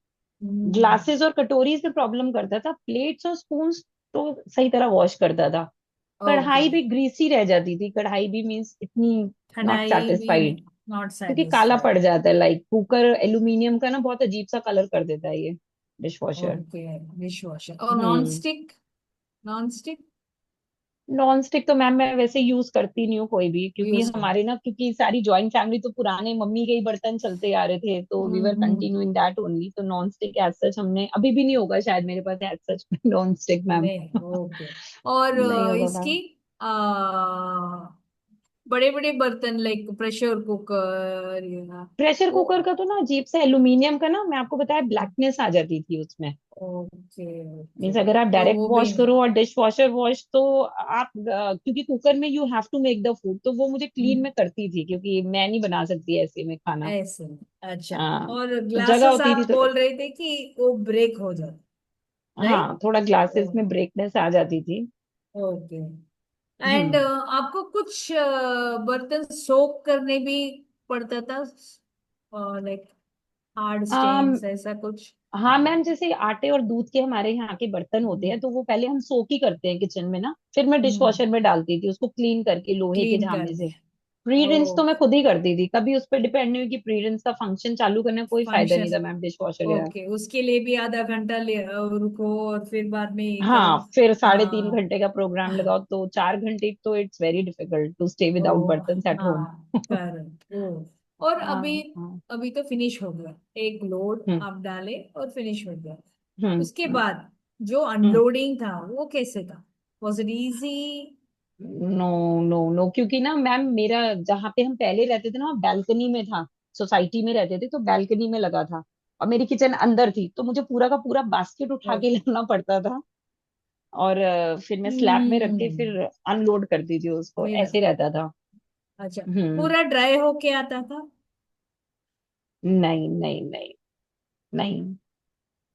हम्म। ग्लासेस और कटोरी से प्रॉब्लम करता था, प्लेट्स और स्पून्स तो सही तरह वॉश करता था। ओके। कढ़ाई भी ग्रीसी रह जाती थी, कढ़ाई भी मीन्स इतनी नॉट कढ़ाई भी सेटिस्फाइड, नॉट क्योंकि काला सेटिस्फाइड। पड़ जाता है, लाइक कुकर एल्यूमिनियम का ना बहुत अजीब सा कलर कर देता है ये dishwasher. Okay, dishwasher. और non hmm. Stick? Non stick non stick तो मैम मैं वैसे यूज करती नहीं हूँ कोई भी, क्योंकि यूज कर। हमारे ना, क्योंकि सारी जॉइंट फैमिली तो पुराने मम्मी के ही बर्तन चलते आ रहे थे, तो we were hmm. Continuing that only. तो नॉन स्टिक एज सच हमने अभी भी नहीं होगा शायद मेरे पास as such non stick ma'am. नहीं, ओके। और नहीं होगा इसकी मैम। बड़े बड़े बर्तन लाइक प्रेशर कुकर या प्रेशर वो? कुकर का तो ना अजीब सा एल्यूमिनियम का ना, मैं आपको बताया ब्लैकनेस आ जाती थी उसमें। Okay okay. मीन्स अगर आप तो डायरेक्ट वो भी वॉश नहीं। करो और डिश वॉशर वॉश, तो आप क्योंकि कुकर में you have to make the food, तो वो मुझे क्लीन हम्म, में करती थी, क्योंकि मैं नहीं बना सकती ऐसे में खाना। ऐसे। अच्छा। हाँ, और तो जगह ग्लासेस होती थी आप तो। बोल रहे थे कि वो ब्रेक हो जाए, हाँ, राइट? थोड़ा ग्लासेस में ब्रेकनेस आ जाती थी। ओके। एंड आपको कुछ बर्तन सोक करने भी पड़ता था, लाइक हार्ड um, स्टेन्स ऐसा कुछ? हाँ मैम, जैसे आटे और दूध के हमारे यहाँ के बर्तन होते हैं, तो वो पहले हम सोक ही करते हैं किचन में ना, फिर मैं डिश वॉशर में डालती थी उसको क्लीन करके लोहे के क्लीन झामे से। करके। प्री ओ, रिंस तो मैं खुद ही करती थी, कभी उस पर डिपेंड नहीं हुई कि प्री रिंस का फंक्शन चालू करने में कोई फायदा नहीं फंक्शन। था मैम डिश वॉशर या। ओके, उसके लिए भी आधा घंटा ले रुको और फिर बाद में ये करो। हाँ, फिर 3.5 घंटे हाँ। का प्रोग्राम लगाओ तो 4 घंटे, तो it's very difficult to stay without oh, बर्तन एट होम। हाँ, करेक्ट। ओ, और अभी, हाँ हाँ। अभी तो फिनिश हो गया, एक लोड हम्म आप डाले और फिनिश हो गया। हम्म उसके हम्म बाद जो हम्म। अनलोडिंग था वो कैसे था? Was it easy? No no no, क्योंकि ना मैम मेरा जहाँ पे हम पहले रहते थे ना, बैल्कनी में था। सोसाइटी में रहते थे तो बैल्कनी में लगा था, और मेरी किचन अंदर थी, तो मुझे पूरा का पूरा बास्केट उठा के लाना पड़ता था। और फिर मैं स्लैब में रख के हम्म, फिर अनलोड करती थी उसको, फिर, ऐसे रहता था। अच्छा, हम्म। पूरा ड्राई होके आता था? नहीं नहीं नहीं नहीं,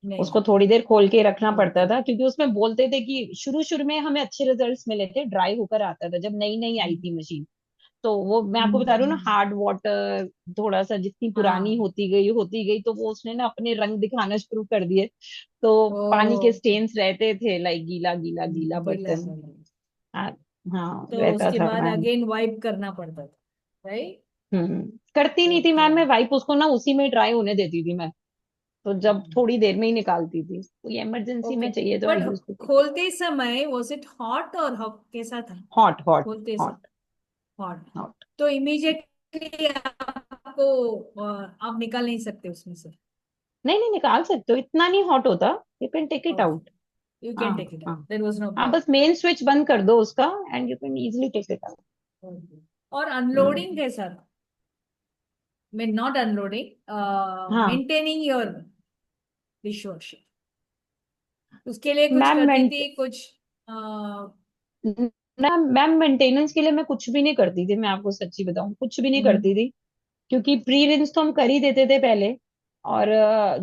नहीं। उसको थोड़ी देर खोल के रखना पड़ता ओके। था, क्योंकि उसमें बोलते थे कि शुरू शुरू में हमें अच्छे रिजल्ट्स मिले थे, ड्राई होकर आता था जब नई नई आई थी मशीन। तो वो मैं आपको बता रही हूँ ना, हार्ड वाटर थोड़ा सा जितनी पुरानी हाँ। होती गई तो वो उसने ना अपने रंग दिखाना शुरू कर दिए। तो पानी के ओके। स्टेन्स रहते थे, लाइक गीला गीला गीला गीला बर्तन। गीला। हाँ हाँ, तो रहता उसके था बाद मैम। अगेन वाइप करना पड़ता था, राइट? करती नहीं थी ओके। मैम मैं वाइप, उसको ना उसी में ड्राई होने देती थी मैं। तो जब थोड़ी देर में ही निकालती थी, कोई इमरजेंसी ओके, में चाहिए तो I but use to take it. खोलते समय वॉज इट हॉट और कैसा था? हॉट हॉट खोलते समय हॉट हॉट? हॉट। तो इमीडिएटली आपको आप निकाल नहीं सकते उसमें से? नहीं नहीं, निकाल सकते हो, इतना नहीं हॉट होता। You can take it okay, out. You हाँ कैन टेक इट आउट, हाँ देयर वाज नो हाँ, प्रॉब्लम। बस मेन स्विच बंद कर दो उसका, and you can easily take it out. और अनलोडिंग कैसा था? मैं नॉट अनलोडिंग, हाँ मेंटेनिंग योर डिश वॉशर, उसके लिए कुछ मैम, करती थी कुछ? अ, मैम मेंटेनेंस के लिए मैं कुछ भी नहीं करती थी, मैं आपको सच्ची बताऊं कुछ भी नहीं करती हम्म, थी। क्योंकि प्री रिंस तो हम कर ही देते थे पहले। और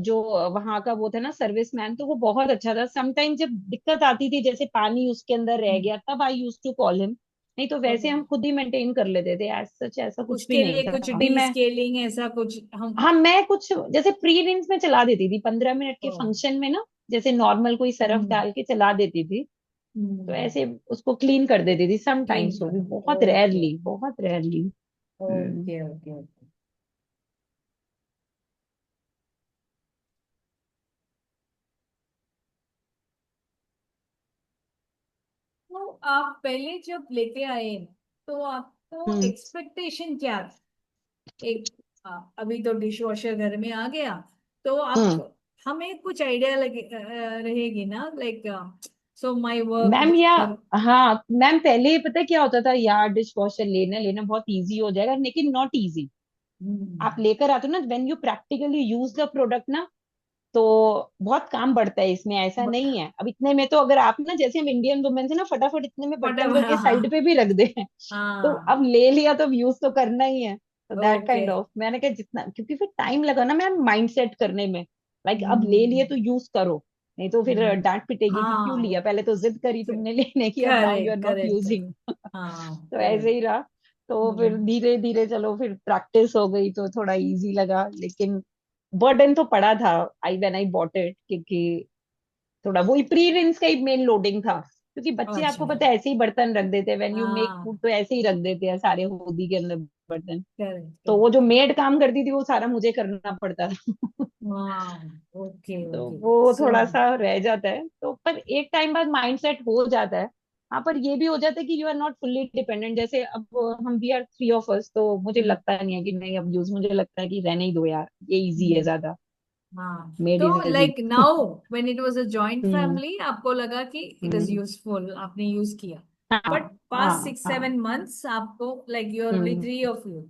जो वहां का वो था ना सर्विस मैन, तो वो बहुत अच्छा था। समटाइम जब दिक्कत आती थी, जैसे पानी उसके अंदर रह गया, तब आई यूज टू कॉल हिम। नहीं तो वैसे ओके, हम खुद ही मेंटेन कर लेते थे, एज सच ऐसा कुछ भी उसके नहीं लिए था कुछ अभी डी मैं। स्केलिंग ऐसा कुछ हम? हाँ, मैं कुछ जैसे प्री रिंस में चला देती थी 15 मिनट के ओ, फंक्शन में ना, जैसे नॉर्मल कोई सरफ हम्म डाल के चला देती थी। तो हम्म, ऐसे उसको क्लीन कर देती थी सम क्लीन टाइम्स, वो भी करना, बहुत ओके रेयरली, बहुत rarely. Hmm. Okay okay okay. तो आप पहले जब लेके आए तो आपको हम्म एक्सपेक्टेशन क्या था? एक, अभी तो डिश वॉशर घर में आ गया, तो हम्म। आप, हमें कुछ आइडिया लगे रहेगी ना, like, so my work ma'am या घर। हाँ मैम, पहले पता है क्या होता था यार, डिश वॉशर लेना लेना बहुत इजी हो जाएगा, लेकिन नॉट इजी। आप हम्म, लेकर आते हो ना, when you practically use the product ना, तो बहुत काम बढ़ता है इसमें, ऐसा नहीं है। अब इतने में तो अगर आप ना, जैसे हम इंडियन वुमेन से ना फटाफट इतने में बर्तन whatever, करके साइड पे भी रख दे, तो हाँ, अब ले लिया तो यूज तो करना ही है। तो दैट ओके, काइंड ऑफ, मैंने कहा जितना, क्योंकि फिर टाइम लगा ना मैम माइंड सेट करने में, लाइक अब ले लिए हम्म, तो यूज करो, नहीं तो फिर हम्म, डांट पिटेगी कि क्यों लिया, हाँ, पहले तो जिद करी तुमने लेने की, अब now you are correct not correct correct, using. हाँ, तो ऐसे करेक्ट। ही रहा। तो फिर हम्म, धीरे धीरे चलो फिर प्रैक्टिस हो गई तो थोड़ा इजी लगा, लेकिन बर्डन तो पड़ा था I when I bought it, क्योंकि थोड़ा वही प्री रिंस का ही मेन लोडिंग था। क्योंकि बच्चे अच्छा, आपको पता है ऐसे ही बर्तन रख देते हैं, व्हेन यू मेक हाँ, फूड तो ऐसे ही रख देते हैं सारे होदी के अंदर बर्तन। करेक्ट तो वो करेक्ट, जो मेड काम करती थी वो सारा मुझे करना पड़ता था। हाँ, ओके तो ओके, वो सो, थोड़ा सा रह जाता है, तो पर एक टाइम बाद माइंड सेट हो जाता है। हाँ, पर ये भी हो जाता है कि you are not fully dependent, जैसे अब हम वी आर 3 ऑफ अस, तो मुझे लगता नहीं है कि नहीं अब यूज, मुझे लगता है कि रहने ही दो यार, ये इजी है ज्यादा। हाँ, मेड तो is easy. Like now when it was a joint hmm family आपको लगा कि इट इज हम्म। यूजफुल, आपने यूज किया, बट हाँ पास्ट हाँ सिक्स हाँ। सेवन मंथ्स आपको, like you are only hmm. 3 of you,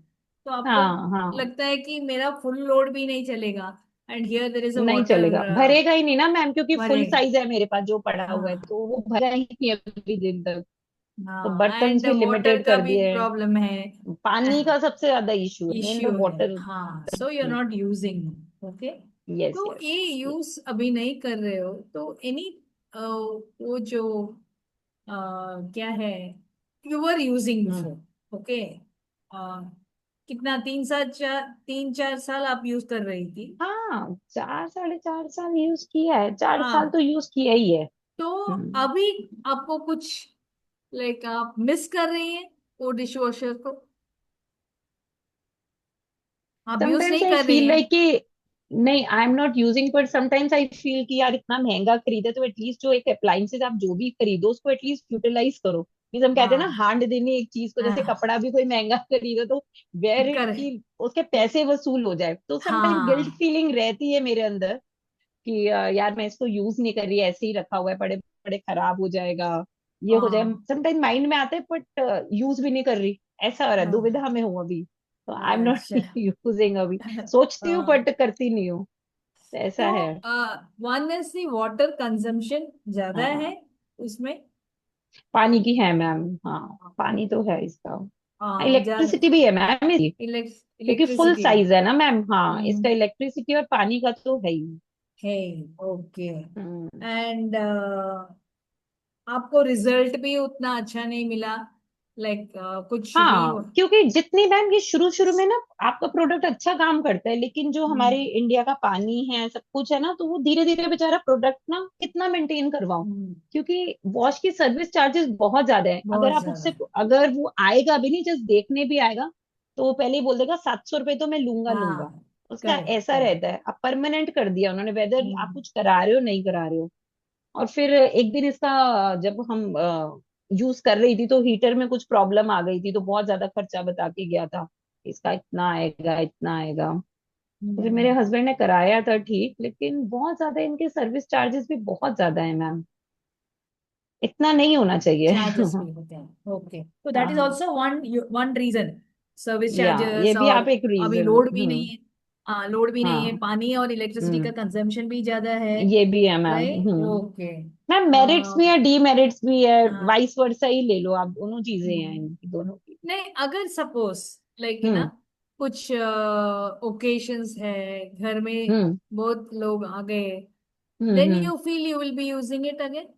तो आपको हाँ हाँ। लगता है कि मेरा फुल लोड भी नहीं चलेगा, and here there is a नहीं वाटर चलेगा, भरेगा ही नहीं ना मैम, क्योंकि फुल भरे, साइज है मेरे पास जो पड़ा हुआ है, हाँ, तो वो भरा ही नहीं अभी दिन तक। तो हाँ, बर्तन एंड भी वाटर लिमिटेड का कर भी दिए हैं। प्रॉब्लम है, पानी का सबसे ज्यादा इशू है, मेन तो इश्यू है, वाटर। हाँ, so you are not using, okay. Yes तो यस ये यूज अभी नहीं कर रहे हो तो एनी, वो जो क्या है, you were using hmm. Before, okay. कितना, 3 4 साल आप यूज कर रही थी? हाँ, 4 साढ़े 4 साल यूज किया है, 4 साल हाँ। तो यूज किया ही है। तो हम्म। अभी आपको कुछ लाइक आप मिस कर रही हैं वो डिश वॉशर को? आप यूज समटाइम्स नहीं आई कर रही फील हैं? लाइक कि नहीं, आई am not using, but sometimes I feel कि यार इतना महंगा खरीदे तो एटलीस्ट जो एक अप्लायंसेस आप जो भी खरीदो उसको एटलीस्ट यूटिलाइज करो। मीन्स हम कहते हैं ना, हाँ। हांड देनी एक चीज को, जैसे हाँ, कपड़ा भी कोई महंगा खरीदो तो वेयर इट कर। की उसके पैसे वसूल हो जाए। तो समटाइम गिल्ट हाँ। फीलिंग रहती है मेरे अंदर कि यार मैं इसको यूज नहीं कर रही, ऐसे ही रखा हुआ है, पड़े पड़े खराब हो जाएगा, ये हो जाएगा। हाँ। समटाइम माइंड में आता है बट यूज भी नहीं कर रही। ऐसा हो रहा है, हाँ। दुविधा में हूँ अभी। तो आई एम नॉट अच्छा। यूजिंग अभी। सोचती हूँ हाँ। बट करती नहीं हूँ। तो ऐसा तो है। One is the water consumption ज्यादा है हाँ, उसमें। पानी की है मैम, हाँ पानी तो है इसका। ज्यादा। इलेक्ट्रिसिटी भी है मैम इसकी, क्योंकि फुल इलेक्ट्रिसिटी। साइज है ना मैम। हाँ, हम्म। इसका इलेक्ट्रिसिटी और पानी का तो है ही। है। ओके। हम्म। एंड आपको रिजल्ट भी उतना अच्छा नहीं मिला, लाइक कुछ री। हाँ, क्योंकि जितनी मैम ये शुरू शुरू में ना आपका प्रोडक्ट अच्छा काम करता है, लेकिन जो हम्म। हमारे इंडिया का पानी है सब कुछ है ना, तो वो धीरे धीरे बेचारा प्रोडक्ट ना कितना मेंटेन करवाओ। हम्म। क्योंकि वॉश की सर्विस चार्जेस बहुत ज्यादा है। अगर बहुत आप ज्यादा। उससे, अगर वो आएगा भी नहीं, जस्ट देखने भी आएगा, तो वो पहले ही बोल देगा 700 रुपये तो मैं लूंगा लूंगा। हाँ। उसका करेक्ट ऐसा करेक्ट। रहता है। अब परमानेंट कर दिया उन्होंने, वेदर आप हम्म। कुछ करा रहे हो नहीं करा रहे हो। और फिर एक दिन इसका जब हम यूज कर रही थी तो हीटर में कुछ प्रॉब्लम आ गई थी, तो बहुत ज्यादा खर्चा बता के गया था, इसका इतना आएगा इतना आएगा। तो फिर मेरे हम्म। हस्बैंड ने कराया था ठीक, लेकिन बहुत ज्यादा इनके सर्विस चार्जेस भी बहुत ज्यादा है मैम। इतना नहीं होना चाहिए। चार्जेस भी होते हैं, ओके, तो दैट इज हाँ, also one one reason, service या ये चार्जेस। भी और आप एक अभी रीजन। लोड भी नहीं है। हाँ, लोड भी नहीं है, हाँ। पानी और इलेक्ट्रिसिटी का हम्म। कंजम्पशन भी ज्यादा है। ये भी है मैम। राइट, हम्म। ओके। मैम मेरिट्स भी है, डीमेरिट्स भी है, हाँ। वाइस वर्सा ही ले लो आप, दोनों चीजें हैं हम्म। इनकी, दोनों की। नहीं, अगर सपोज लाइक ना हम्म। कुछ ओकेशंस है, घर में हम्म। बहुत लोग आ गए, then hmm. You feel you will be using it again?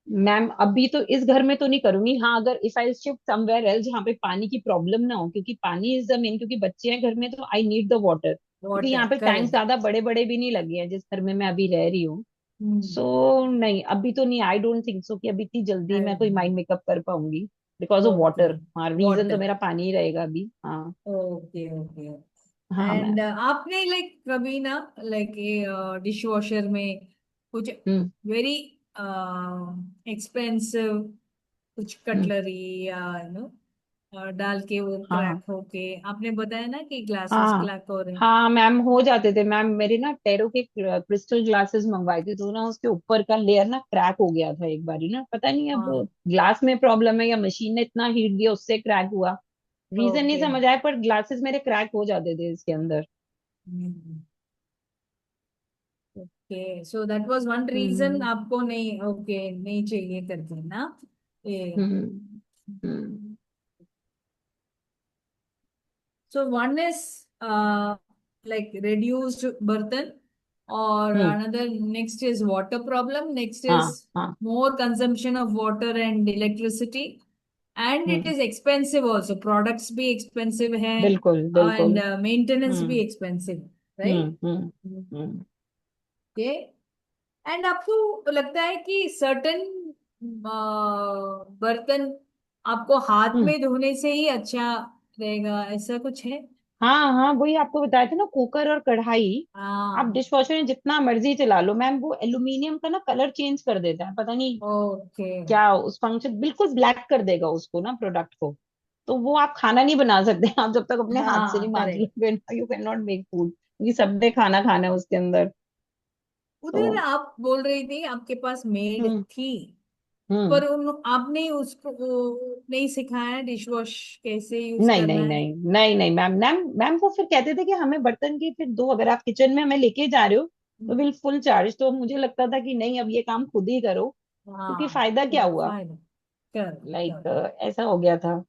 Ma'am अभी तो इस घर में तो नहीं करूंगी। हाँ, अगर if I shift somewhere else जहाँ पे पानी की प्रॉब्लम ना हो, क्योंकि पानी इज द मेन, क्योंकि बच्चे हैं घर में तो आई नीड द वाटर। क्योंकि वाटर, यहाँ पे टैंक करेक्ट। ज्यादा बड़े बड़े भी नहीं लगे हैं जिस घर में मैं अभी रह रही हूँ। हम्म। सो नहीं, अभी तो नहीं, आई डोंट थिंक सो कि अभी इतनी जल्दी मैं कोई माइंड मेकअप कर पाऊंगी। Because of okay. वाटर, हाँ रीजन तो वाटर। मेरा पानी ही रहेगा अभी। हाँ। Okay okay. हाँ मैम। एंड आपने लाइक कभी ना लाइक ये डिश वॉशर में कुछ हम्म। वेरी एक्सपेंसिव कुछ हम्म। कटलरी या डाल के वो हाँ। क्रैक होके, आपने बताया ना कि ग्लासेस हाँ। क्रैक हो रहे हैं। हाँ मैम, हो जाते थे मैम। मेरे ना टेरो के क्रिस्टल ग्लासेस मंगवाए थे, तो ना उसके ऊपर का लेयर ना क्रैक हो गया था एक बारी ना, पता नहीं अब हाँ। ग्लास में प्रॉब्लम है या मशीन ने इतना हीट दिया उससे क्रैक हुआ। रीजन नहीं ओके। समझ आया, पर ग्लासेस मेरे क्रैक हो जाते थे इसके अंदर। Okay, so that was one reason hmm. आपको नहीं, ओके, नहीं चाहिए करके ना ये। हम्म। हम्म। So one is like reduced burden, or hmm. another next is water problem. Next हाँ। is हाँ। more consumption of water and electricity, and it hmm. is expensive also. Products be expensive hai, बिल्कुल and बिल्कुल। maintenance be hmm. expensive, right? Hmm. Hmm. Hmm. Okay. And आपको लगता है कि certain बर्तन आपको हाथ हम्म। में धोने से ही अच्छा रहेगा, ऐसा कुछ है? हाँ हाँ, वही आपको बताया था ना, कुकर और कढ़ाई। आप हाँ। डिश वॉशर में जितना मर्जी चला लो मैम, वो एल्यूमिनियम का ना कलर चेंज कर देता है, पता नहीं ओके। क्या उस फंक्शन, बिल्कुल ब्लैक कर देगा उसको ना, प्रोडक्ट को। तो वो आप खाना नहीं बना सकते आप जब तक अपने हाथ से हाँ, नहीं मांज करेक्ट। लोगे ना, you can not make food, क्योंकि सबने खाना खाना है उसके अंदर। तो उधर आप बोल रही थी आपके पास मेड हम्म। थी, हम्म। पर आपने उसको वो नहीं सिखाया डिश वॉश कैसे यूज नहीं करना नहीं है? नहीं नहीं नहीं मैम, मैम मैम वो फिर कहते थे कि हमें बर्तन की फिर दो, अगर आप किचन में हमें लेके जा रहे हो तो विल फुल चार्ज। तो मुझे लगता था कि नहीं, अब ये काम खुद ही करो, क्योंकि हाँ, फायदा क्या हुआ। फाइन, कर लाइक कर। ऐसा हो गया था।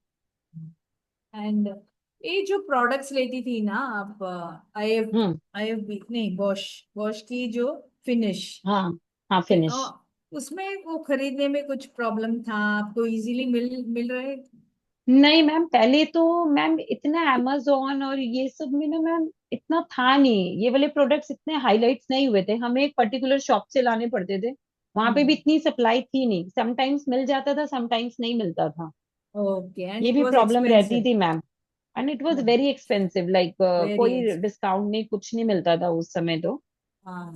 एंड ये जो प्रोडक्ट्स लेती थी ना आप, I F hmm. I F B नहीं, बॉश, बॉश की जो फिनिश, हाँ। हाँ, फिनिश। उसमें वो खरीदने में कुछ प्रॉब्लम था? आपको इजीली मिल मिल रहे? नहीं मैम, पहले तो मैम इतना अमेजोन और ये सब में ना मैम इतना था नहीं, ये वाले प्रोडक्ट्स इतने हाईलाइट्स नहीं हुए थे, हमें एक पर्टिकुलर शॉप से लाने पड़ते थे। वहां पे भी हम्म। इतनी सप्लाई थी नहीं, समटाइम्स मिल जाता था, समटाइम्स नहीं मिलता था। ओके, एंड ये इट भी वाज प्रॉब्लम रहती एक्सपेंसिव? थी ma'am. And it was very expensive, like very कोई एक्सपेंसिव। डिस्काउंट नहीं, कुछ नहीं मिलता था उस समय तो। हाँ,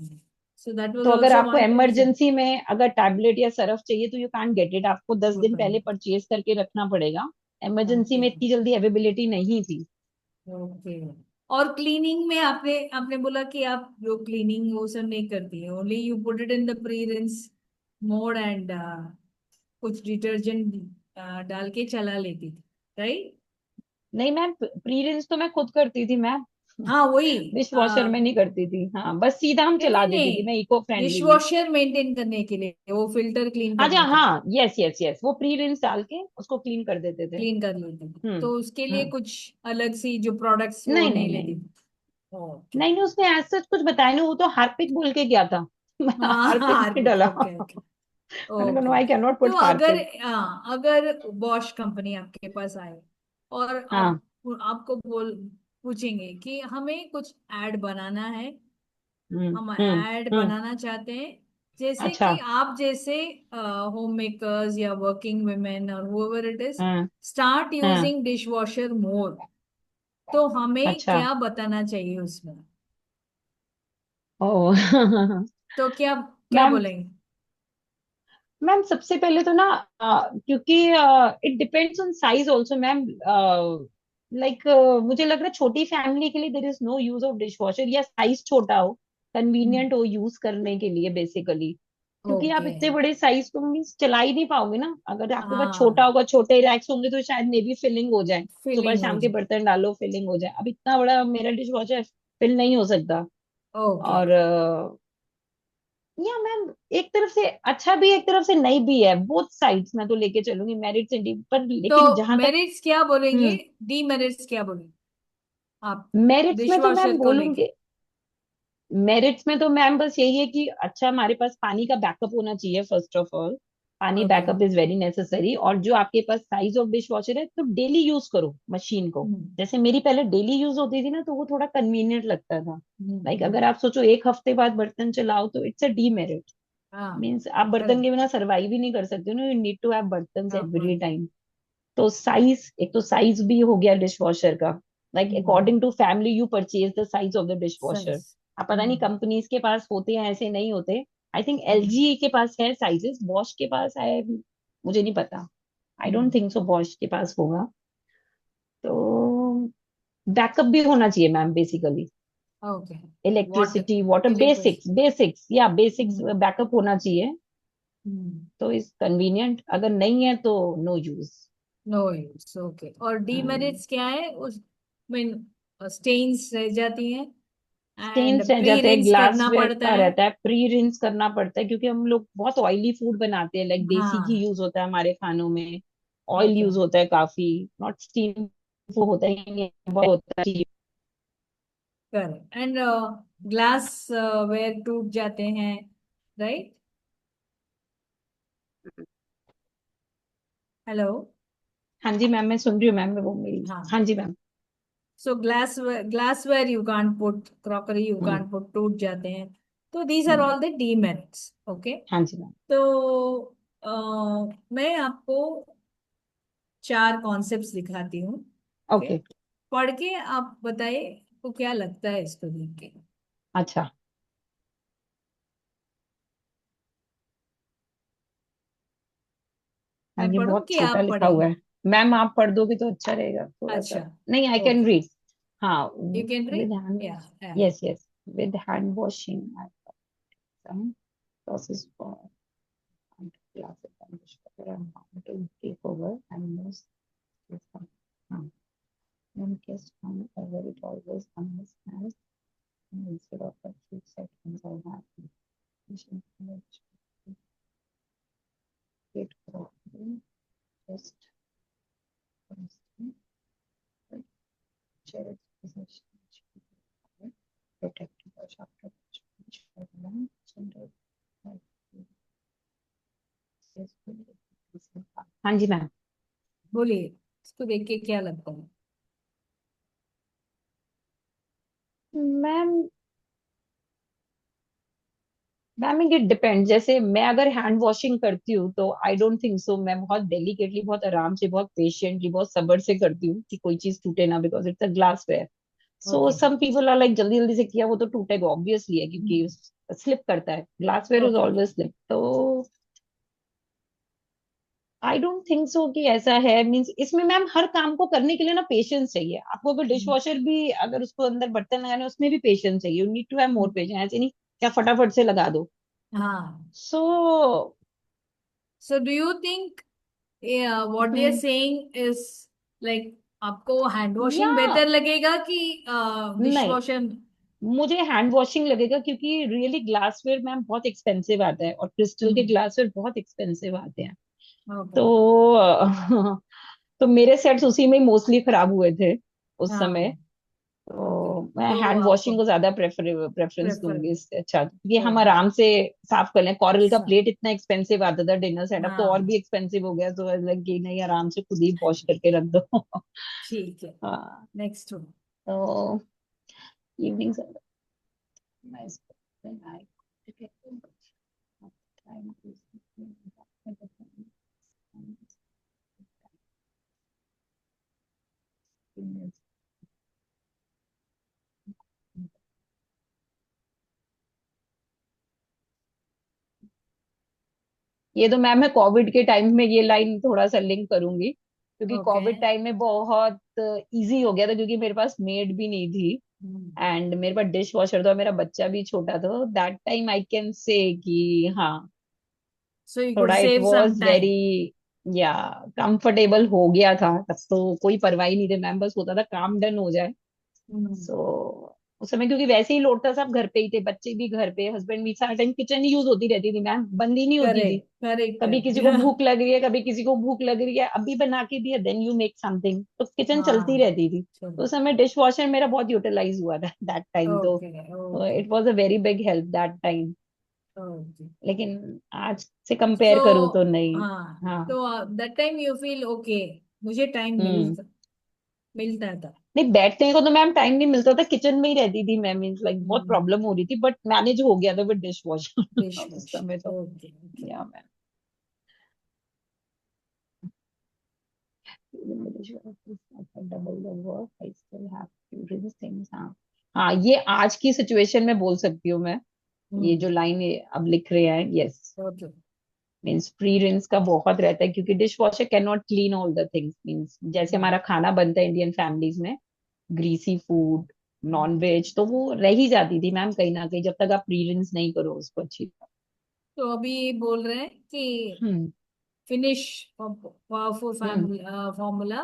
सो दैट वाज तो अगर आल्सो आपको वन रीजन। इमरजेंसी में अगर टैबलेट या सरफ चाहिए तो यू कांट गेट इट, आपको 10 दिन ओके। पहले परचेज करके रखना पड़ेगा। Emergency okay. में इतनी जल्दी अवेलेबिलिटी नहीं थी। ओके। और क्लीनिंग में आपने आपने बोला कि आप जो क्लीनिंग वो सब नहीं करती है, only you put it in the pre rinse mode and कुछ डिटर्जेंट डाल के चला लेती थी, राइट? नहीं मैम, प्री रिंस तो मैं खुद करती थी मैम। हाँ, वही। डिश वॉशर में नहीं करती थी, हाँ बस सीधा हम नहीं चला नहीं देती थी नहीं, मैं इको डिश फ्रेंडली में। वॉशर मेंटेन करने के लिए, वो फिल्टर क्लीन हाँ जी करने के लिए हाँ, यस यस यस, वो प्री रिंस डाल के उसको क्लीन कर देते थे। क्लीन कर लेती थी, तो उसके लिए हम्म। कुछ अलग सी जो प्रोडक्ट्स वो नहीं नहीं नहीं लेती नहीं, थी? ओके। नहीं नहीं, उसने ऐसा कुछ बताया नहीं, वो तो हार्पिक बोल के गया था। मैं हाँ हार्पिक नहीं हार्पिक, डाला। Okay okay. मैंने कहा no, okay. I can not तो पुट अगर, हार्पिक। हाँ, अगर बॉश कंपनी आपके पास आए और हाँ। आप आपको बोल पूछेंगे कि हमें कुछ ऐड बनाना है, हम ऐड हम्म। बनाना चाहते हैं, जैसे अच्छा। कि आप जैसे होम मेकर्स या वर्किंग वुमेन और whoever इट इज हाँ स्टार्ट हाँ। यूजिंग डिश वॉशर मोर, तो हमें अच्छा। क्या बताना चाहिए उसमें? ओ। तो क्या क्या मैम, बोलेंगे? मैम सबसे पहले तो ना क्योंकि it depends on size also ma'am. Like मुझे लग रहा है छोटी फैमिली के लिए there is no use of dish washer, या साइज छोटा हो, कन्वीनियंट हो यूज करने के लिए बेसिकली। क्योंकि आप ओके। इतने बड़े साइज तो मीन्स चला ही नहीं पाओगे ना, अगर आपके पास छोटा हाँ, होगा, छोटे रैक्स होंगे तो शायद मे बी फिलिंग हो जाए, सुबह फीलिंग हो शाम के जाए। बर्तन डालो फिलिंग हो जाए। अब इतना बड़ा मेरा डिश वॉशर फिल नहीं हो सकता। ओके। और या मैम एक तरफ से अच्छा भी है, एक तरफ से नहीं भी है, बोथ साइड्स मैं तो लेके चलूंगी, मेरिट्स एंड पर, तो लेकिन जहां तक। मेरिट्स क्या बोलेंगे, हम्म। डीमेरिट्स क्या बोलेंगे आप मेरिट्स डिश में तो वॉशर मैम को लेके? बोलूंगी, मेरिट्स में तो मैम बस यही है कि अच्छा हमारे पास पानी का बैकअप होना चाहिए फर्स्ट ऑफ ऑल। पानी okay. Backup is very necessary, और जो आपके पास साइज ऑफ डिश वॉशर है तो डेली यूज करो मशीन को। हम्म। जैसे मेरी पहले डेली यूज होती थी ना, तो वो थोड़ा कन्वीनियंट लगता था। लाइक हम्म। अगर आप सोचो एक हफ्ते बाद बर्तन चलाओ तो इट्स अ डीमेरिट। हाँ, मीन्स आप बर्तन करेक्ट। के बिना सर्वाइव ही नहीं कर सकते ना, यू नीड टू हैव बर्तन हाँ, एवरी टाइम। तो साइज, एक तो साइज भी हो गया डिश वॉशर का, like hmm. According to family you purchase the size of the dish washer. Size. अब पता नहीं हम्म। कंपनीज के पास होते हैं ऐसे नहीं होते। I think hmm. एलजी के पास है साइजेस, बॉश के पास है मुझे नहीं पता। आई डोंट थिंक सो बॉश के पास होगा। तो बैकअप भी होना चाहिए ma'am basically, okay. Water, electricity water electricity. Basics basics या बेसिक्स हम्म। बैकअप होना चाहिए। हम्म। तो इस कन्वीनियंट, अगर नहीं है तो no use. No use, okay. और डीमेरिट्स क्या है उस मीन? स्टेन्स रह जाती हैं एंड स्टेन्स रह प्री जाते हैं, रिंस करना ग्लासवेयर पड़ता का है। रहता है, प्री रिंस करना पड़ता है, क्योंकि हम लोग बहुत ऑयली फूड बनाते हैं, लाइक देसी घी हाँ। यूज होता है हमारे खानों में, ऑयल ओके। यूज होता है काफी, नॉट स्टीम। वो होता ही नहीं है, बहुत होता है। करेक्ट। एंड ग्लास वेयर टूट जाते हैं, राइट? हेलो? हाँ जी मैम, मैं सुन रही हूँ मैम, वो मेरी। हाँ। हाँ जी ma'am. So glassware you can't put, crockery you hmm. Can't put, टूट जाते हैं। तो these are hmm. All the demerits, okay. हाँ जी मैम। तो मैं आपको चार कॉन्सेप्ट्स दिखाती हूँ, ओके? ओके। पढ़ के आप बताइए आपको क्या लगता है इसको देख के। अच्छा। हाँ मैं जी, पढ़ूं बहुत कि छोटा आप लिखा हुआ पढ़ेंगे? है। मैम आप पढ़ दोगे तो अच्छा रहेगा थोड़ा सा। अच्छा। नहीं, आई कैन ओके। रीड। हाँ। You can with read, hand. या? Yes yes. With hand washing process for classes and discover and how to take over and most system. When guests come over, it always understands and instead of a few seconds I have information get properly just constant share its possession protect the chapter gender हाँ जी ma'am. बोलिए, इसको देख के क्या लगता है? Ma'am ma'am it depend, जैसे मैं अगर हैंड वॉशिंग करती हूँ तो आई डोंट थिंक सो, मैं बहुत डेलिकेटली, बहुत आराम से, बहुत पेशेंटली, बहुत सब्र से करती हूँ कि कोई चीज टूटे ना, because it's a glassware. So okay. Some people are like जल्दी जल्दी से किया वो तो टूटेगा, ऑब्वियसली है, क्योंकि स्लिप करता है, glassware is okay. Always slip. तो आई डोंट थिंक सो कि ऐसा है, मीन्स इसमें मैम हर काम को करने के लिए ना पेशेंस चाहिए आपको। अगर डिश वॉशर भी, अगर उसको अंदर बर्तन लगाने उसमें भी पेशेंस चाहिए, you need to have more patience, ऐसे नहीं क्या फटाफट से लगा दो। हाँ। So so do you think what they are saying is like, आपको हैंड या वॉशिंग बेहतर लगेगा कि डिश नहीं, वॉशर? मुझे हैंड वॉशिंग लगेगा, क्योंकि रियली ग्लासवेयर मैम बहुत एक्सपेंसिव आता है, और क्रिस्टल के ग्लासवेयर बहुत एक्सपेंसिव आते हैं। ओके। तो तो मेरे सेट्स उसी में मोस्टली खराब हुए थे उस समय। हाँ। ओके। तो मैं तो हैंड आपको वॉशिंग को ज्यादा प्रेफरेंस प्रेफर। दूंगी इससे अच्छा, क्योंकि हम ओके। आराम से साफ कर लें। कॉरल का सा प्लेट इतना एक्सपेंसिव आता था डिनर सेटअप, तो और हाँ। भी एक्सपेंसिव हो गया, तो लगे नहीं, आराम से खुद ही वॉश करके रख दो। ठीक है। हाँ। नेक्स्ट। तो evening nice. Then I get time to ये तो मैम मैं कोविड के टाइम में ये लाइन थोड़ा सा लिंक करूंगी, क्योंकि ओके। कोविड टाइम में बहुत इजी हो गया था, क्योंकि मेरे पास मेड भी नहीं थी, एंड मेरे पास डिश वॉशर था, मेरा बच्चा भी छोटा था, दैट टाइम आई कैन से कि हाँ, सो यू कुड थोड़ा it save some was time. Very, या कंफर्टेबल हो गया था तब, तो कोई परवाह ही नहीं थी मैम, बस होता था काम डन हो जाए। सो उस समय क्योंकि वैसे ही लोट था, सब घर पे ही थे, बच्चे भी घर पे, हस्बैंड भी, सारा टाइम किचन ही यूज होती रहती थी मैम, बंद ही नहीं होती थी। करेक्ट, करेक्ट, कभी किसी को करेक्ट। भूख लग रही है, कभी किसी को भूख लग रही है, अभी बना के दिया, देन यू मेक समथिंग, तो किचन चलती हाँ। रहती थी। तो चलो। उस समय डिश वॉशर मेरा बहुत यूटिलाइज हुआ था दैट टाइम, तो okay. Okay. It was a very big help that time. Okay. लेकिन आज से सो कंपेयर करूँ तो नहीं। हाँ, हाँ। तो that time you feel okay, मुझे टाइम हम्म। मिलता था। नहीं, बैठने को तो मैम टाइम नहीं मिलता था, किचन में ही रहती थी मैं, मीन्स लाइक बहुत हम्म। प्रॉब्लम हो रही थी, बट मैनेज हो गया था विद डिश वॉशर डिश उस वॉश। समय तो। ओके। ओके। या ma'am double the work I still have to do this things. हाँ। हाँ, ये आज की सिचुएशन में बोल सकती हूँ मैं, ये हम्म। जो लाइन अब लिख रहे हैं, yes, okay. Means pre rinse का बहुत रहता है, क्योंकि dish washer can not clean all the things, means जैसे हमारा खाना बनता है इंडियन फैमिलीज में, ग्रीसी फूड, नॉन वेज, तो वो रह ही जाती थी मैम कहीं ना कहीं, जब तक आप प्री रिंस नहीं करो उसको अच्छी तरह। तो अभी बोल रहे हैं कि हम्म। Finish powerful hmm. फॉर्मूला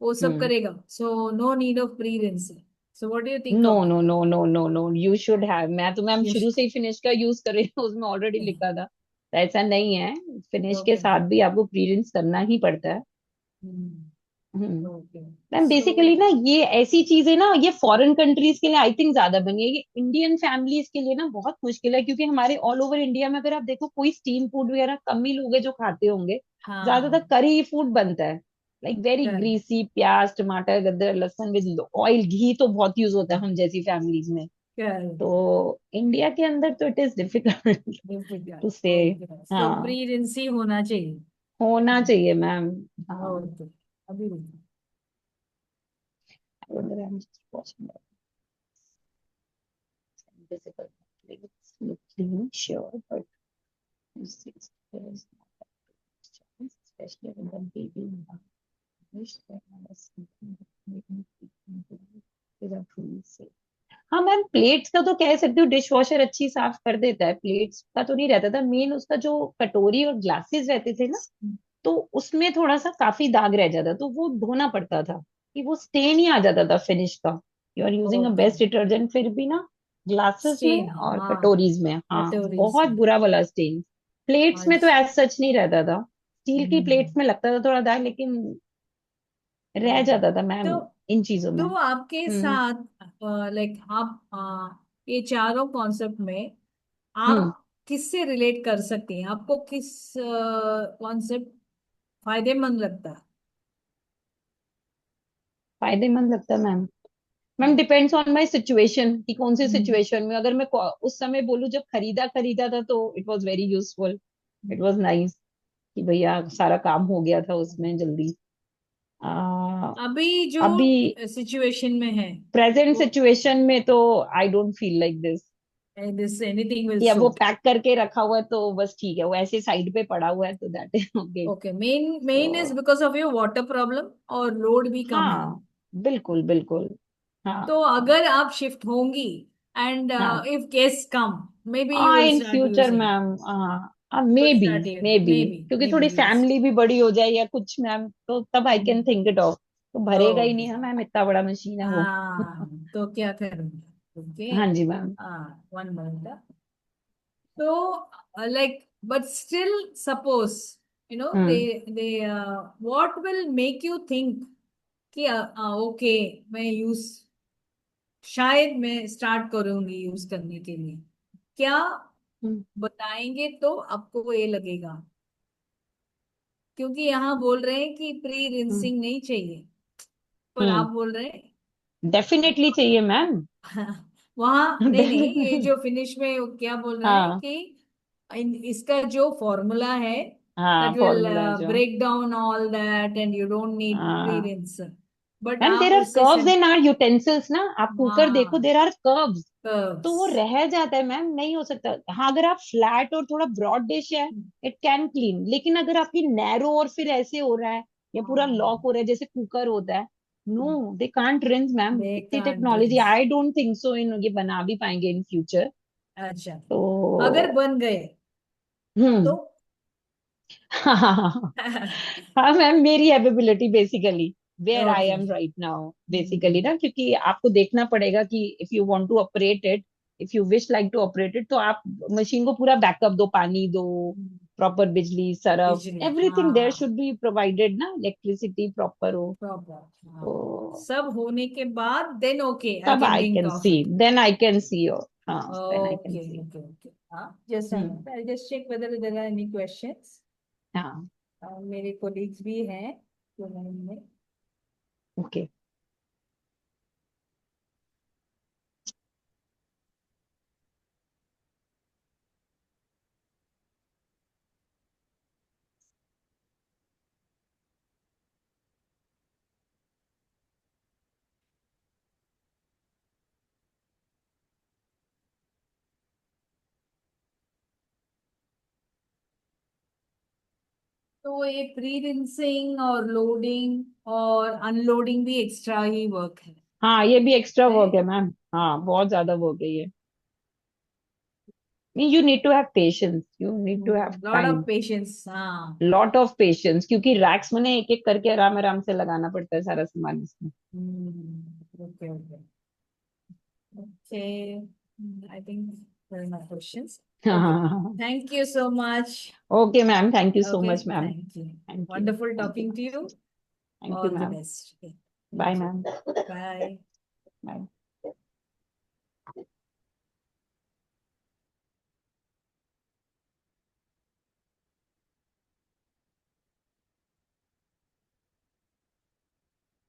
वो सब हम्म। करेगा, so no need of pre rinsing. So what do you think no of no no no no no, you should have, मैं तो मैम शुरू दैट? से ही फिनिश का यूज कर रही हूँ, उसमें ऑलरेडी लिखा था, तो ऐसा नहीं है, फिनिश के ओके। साथ भी आपको प्री रिंस करना ही पड़ता है। हम्म। ओके। मैम सो बेसिकली ना ये ऐसी चीजें ना, ये फॉरेन कंट्रीज के लिए आई थिंक ज्यादा बनी है, ये इंडियन फैमिलीज के लिए ना बहुत मुश्किल है, क्योंकि हमारे ऑल ओवर इंडिया में अगर आप देखो, कोई स्टीम फूड वगैरह कम ही लोग हैं जो खाते होंगे, ज्यादातर हाँ। करी फूड बनता है, लाइक वेरी करेक्ट। ग्रीसी, प्याज टमाटर गदर लहसुन विद ऑयल, घी तो बहुत यूज होता है हम जैसी फैमिलीज में। करेक्ट। तो इंडिया के अंदर तो इट इज डिफिकल्ट टू से। ओके, सो हाँ, प्री रिंसी होना चाहिए। होना चाहिए मैम। हाँ। ओके। अभी रुको। I wonder, I'm just watching invisible. It's looking sure, but it's there's not that chance, especially when the baby in the wish that I was something that made me feel without truly safe. हाँ ma'am, plates का तो कह सकती हूँ dish washer अच्छी साफ कर देता है, प्लेट्स का तो नहीं रहता था, मेन उसका जो कटोरी और ग्लासेस रहते थे ना, तो उसमें थोड़ा सा काफी दाग रह जाता, तो वो धोना पड़ता था, कि वो स्टेन ही आ जाता था फिनिश का। You are using a okay. Best detergent, फिर भी ना ग्लासेस में स्टेन। और हाँ। कटोरीज में, हाँ, कटोरीज बहुत में। बुरा वाला स्टेन। प्लेट्स में तो अच्छा। एज सच नहीं रहता था, स्टील की हम्म। प्लेट्स में लगता था थोड़ा दाग, लेकिन रह ओके। जाता था मैम तो इन चीजों में। तो आपके हम्म। साथ लाइक आप ये चारों कॉन्सेप्ट में हम्म। आप किससे रिलेट कर सकती हैं? आपको किस कॉन्सेप्ट फायदेमंद लगता है? फायदेमंद लगता है ma'am. Ma'am depends on my situation कि कौन सी हम्म, सिचुएशन में, अगर मैं उस समय बोलूं जब खरीदा खरीदा था तो it was very useful, it was nice कि भैया सारा काम हो गया था उसमें जल्दी। आ, अभी जो अभी सिचुएशन में है प्रेजेंट वो, सिचुएशन में तो I don't feel like this this anything will कि अब वो सूट। पैक करके रखा हुआ है तो बस ठीक है, वो ऐसे साइड पे पड़ा हुआ है तो that is okay. Okay, main main is तो because of your water problem और लोड भी कम है। हाँ, बिल्कुल बिल्कुल। हाँ तो अगर आप शिफ्ट होंगी एंड हाँ if guest come, maybe you हाँ, will in start future using, ma'am, हाँ मे बी, मे बी क्योंकि मे बी थोड़ी यूज। फैमिली भी बड़ी हो जाए या कुछ मैम, तो तब I can think it of. तो भरेगा ही ओके, नहीं है मैम, इतना बड़ा मशीन है वो। हाँ तो क्या करूँगी? ओके, हाँ जी मैम। हाँ, 1 minute. So, like, but still, suppose, hmm they, what will make you think कि ओके, मैं यूज, शायद मैं स्टार्ट करूंगी यूज करने के लिए, क्या हम्म बताएंगे तो आपको ये लगेगा? क्योंकि यहाँ बोल रहे हैं कि प्री हम्म रिंसिंग नहीं चाहिए, पर आप हम्म बोल रहे हैं डेफिनेटली चाहिए मैम। वहां, नहीं नहीं, ये जो फिनिश में वो क्या बोल रहे हैं हाँ कि इसका जो फॉर्मूला है, हाँ, that will फॉर्मूला जो, break down all that and you don't need हाँ pre-rinse, बट मैम, आप देर आर उससे से, कर्व्स इन आवर यूटेंसिल्स ना, आप कुकर देखो, हाँ, देर आर कर्व्स। तो कर्व्स, वो रह जाता है मैम, नहीं हो सकता। हाँ अगर आप फ्लैट और थोड़ा ब्रॉड डिश है, इट कैन क्लीन, लेकिन अगर आपकी नैरो और फिर ऐसे हो रहा है या पूरा लॉक हो रहा है जैसे कुकर होता है, no they can't rinse ma'am. They इतनी can't technology rinse. I don't think so इन ये बना भी पाएंगे इन फ्यूचर। अच्छा, अगर तो बन गए तो? हम्म हाँ हाँ मैम, मेरी ability basically where I okay, am right now basically ना, क्योंकि आपको देखना पड़ेगा कि if you want to operate it, if you wish like to operate it, तो आप मशीन को पूरा बैकअप दो, पानी दो, प्रॉपर बिजली सरफ, बिजली, एवरीथिंग देयर हाँ, शुड बी प्रोवाइडेड ना, इलेक्ट्रिसिटी प्रॉपर हो। प्रॉपर, हाँ, तो सब होने के बाद देन ओके आई तब can I think can of see, it. Then I can see your, हाँ then I can Okay, see. okay, okay. Just a hmm minute. I'll just check whether there are any questions. हाँ मेरे colleagues भी हैं जो line में। Okay. तो ये pre rinsing और लोडिंग और अनलोडिंग भी एक्स्ट्रा ही वर्क हाँ ये भी एक्स्ट्रा वर्क है? है मैम, हाँ बहुत ज्यादा वर्क है ये। You need to have patience, you need to have lot of time, patience, हाँ। lot of patience, क्योंकि रैक्स में ना एक एक करके आराम आराम से लगाना पड़ता है सारा सामान इसमें। Okay, okay, okay, I think my questions. हाँ Okay, हाँ हाँ। thank you so much. Okay ma'am, thank you so Okay, much ma'am. thank you. Thank you, Wonderful thank you, talking to you. Thank you All the ma'am. best. Okay, bye thank you. Ma'am. Bye. Bye.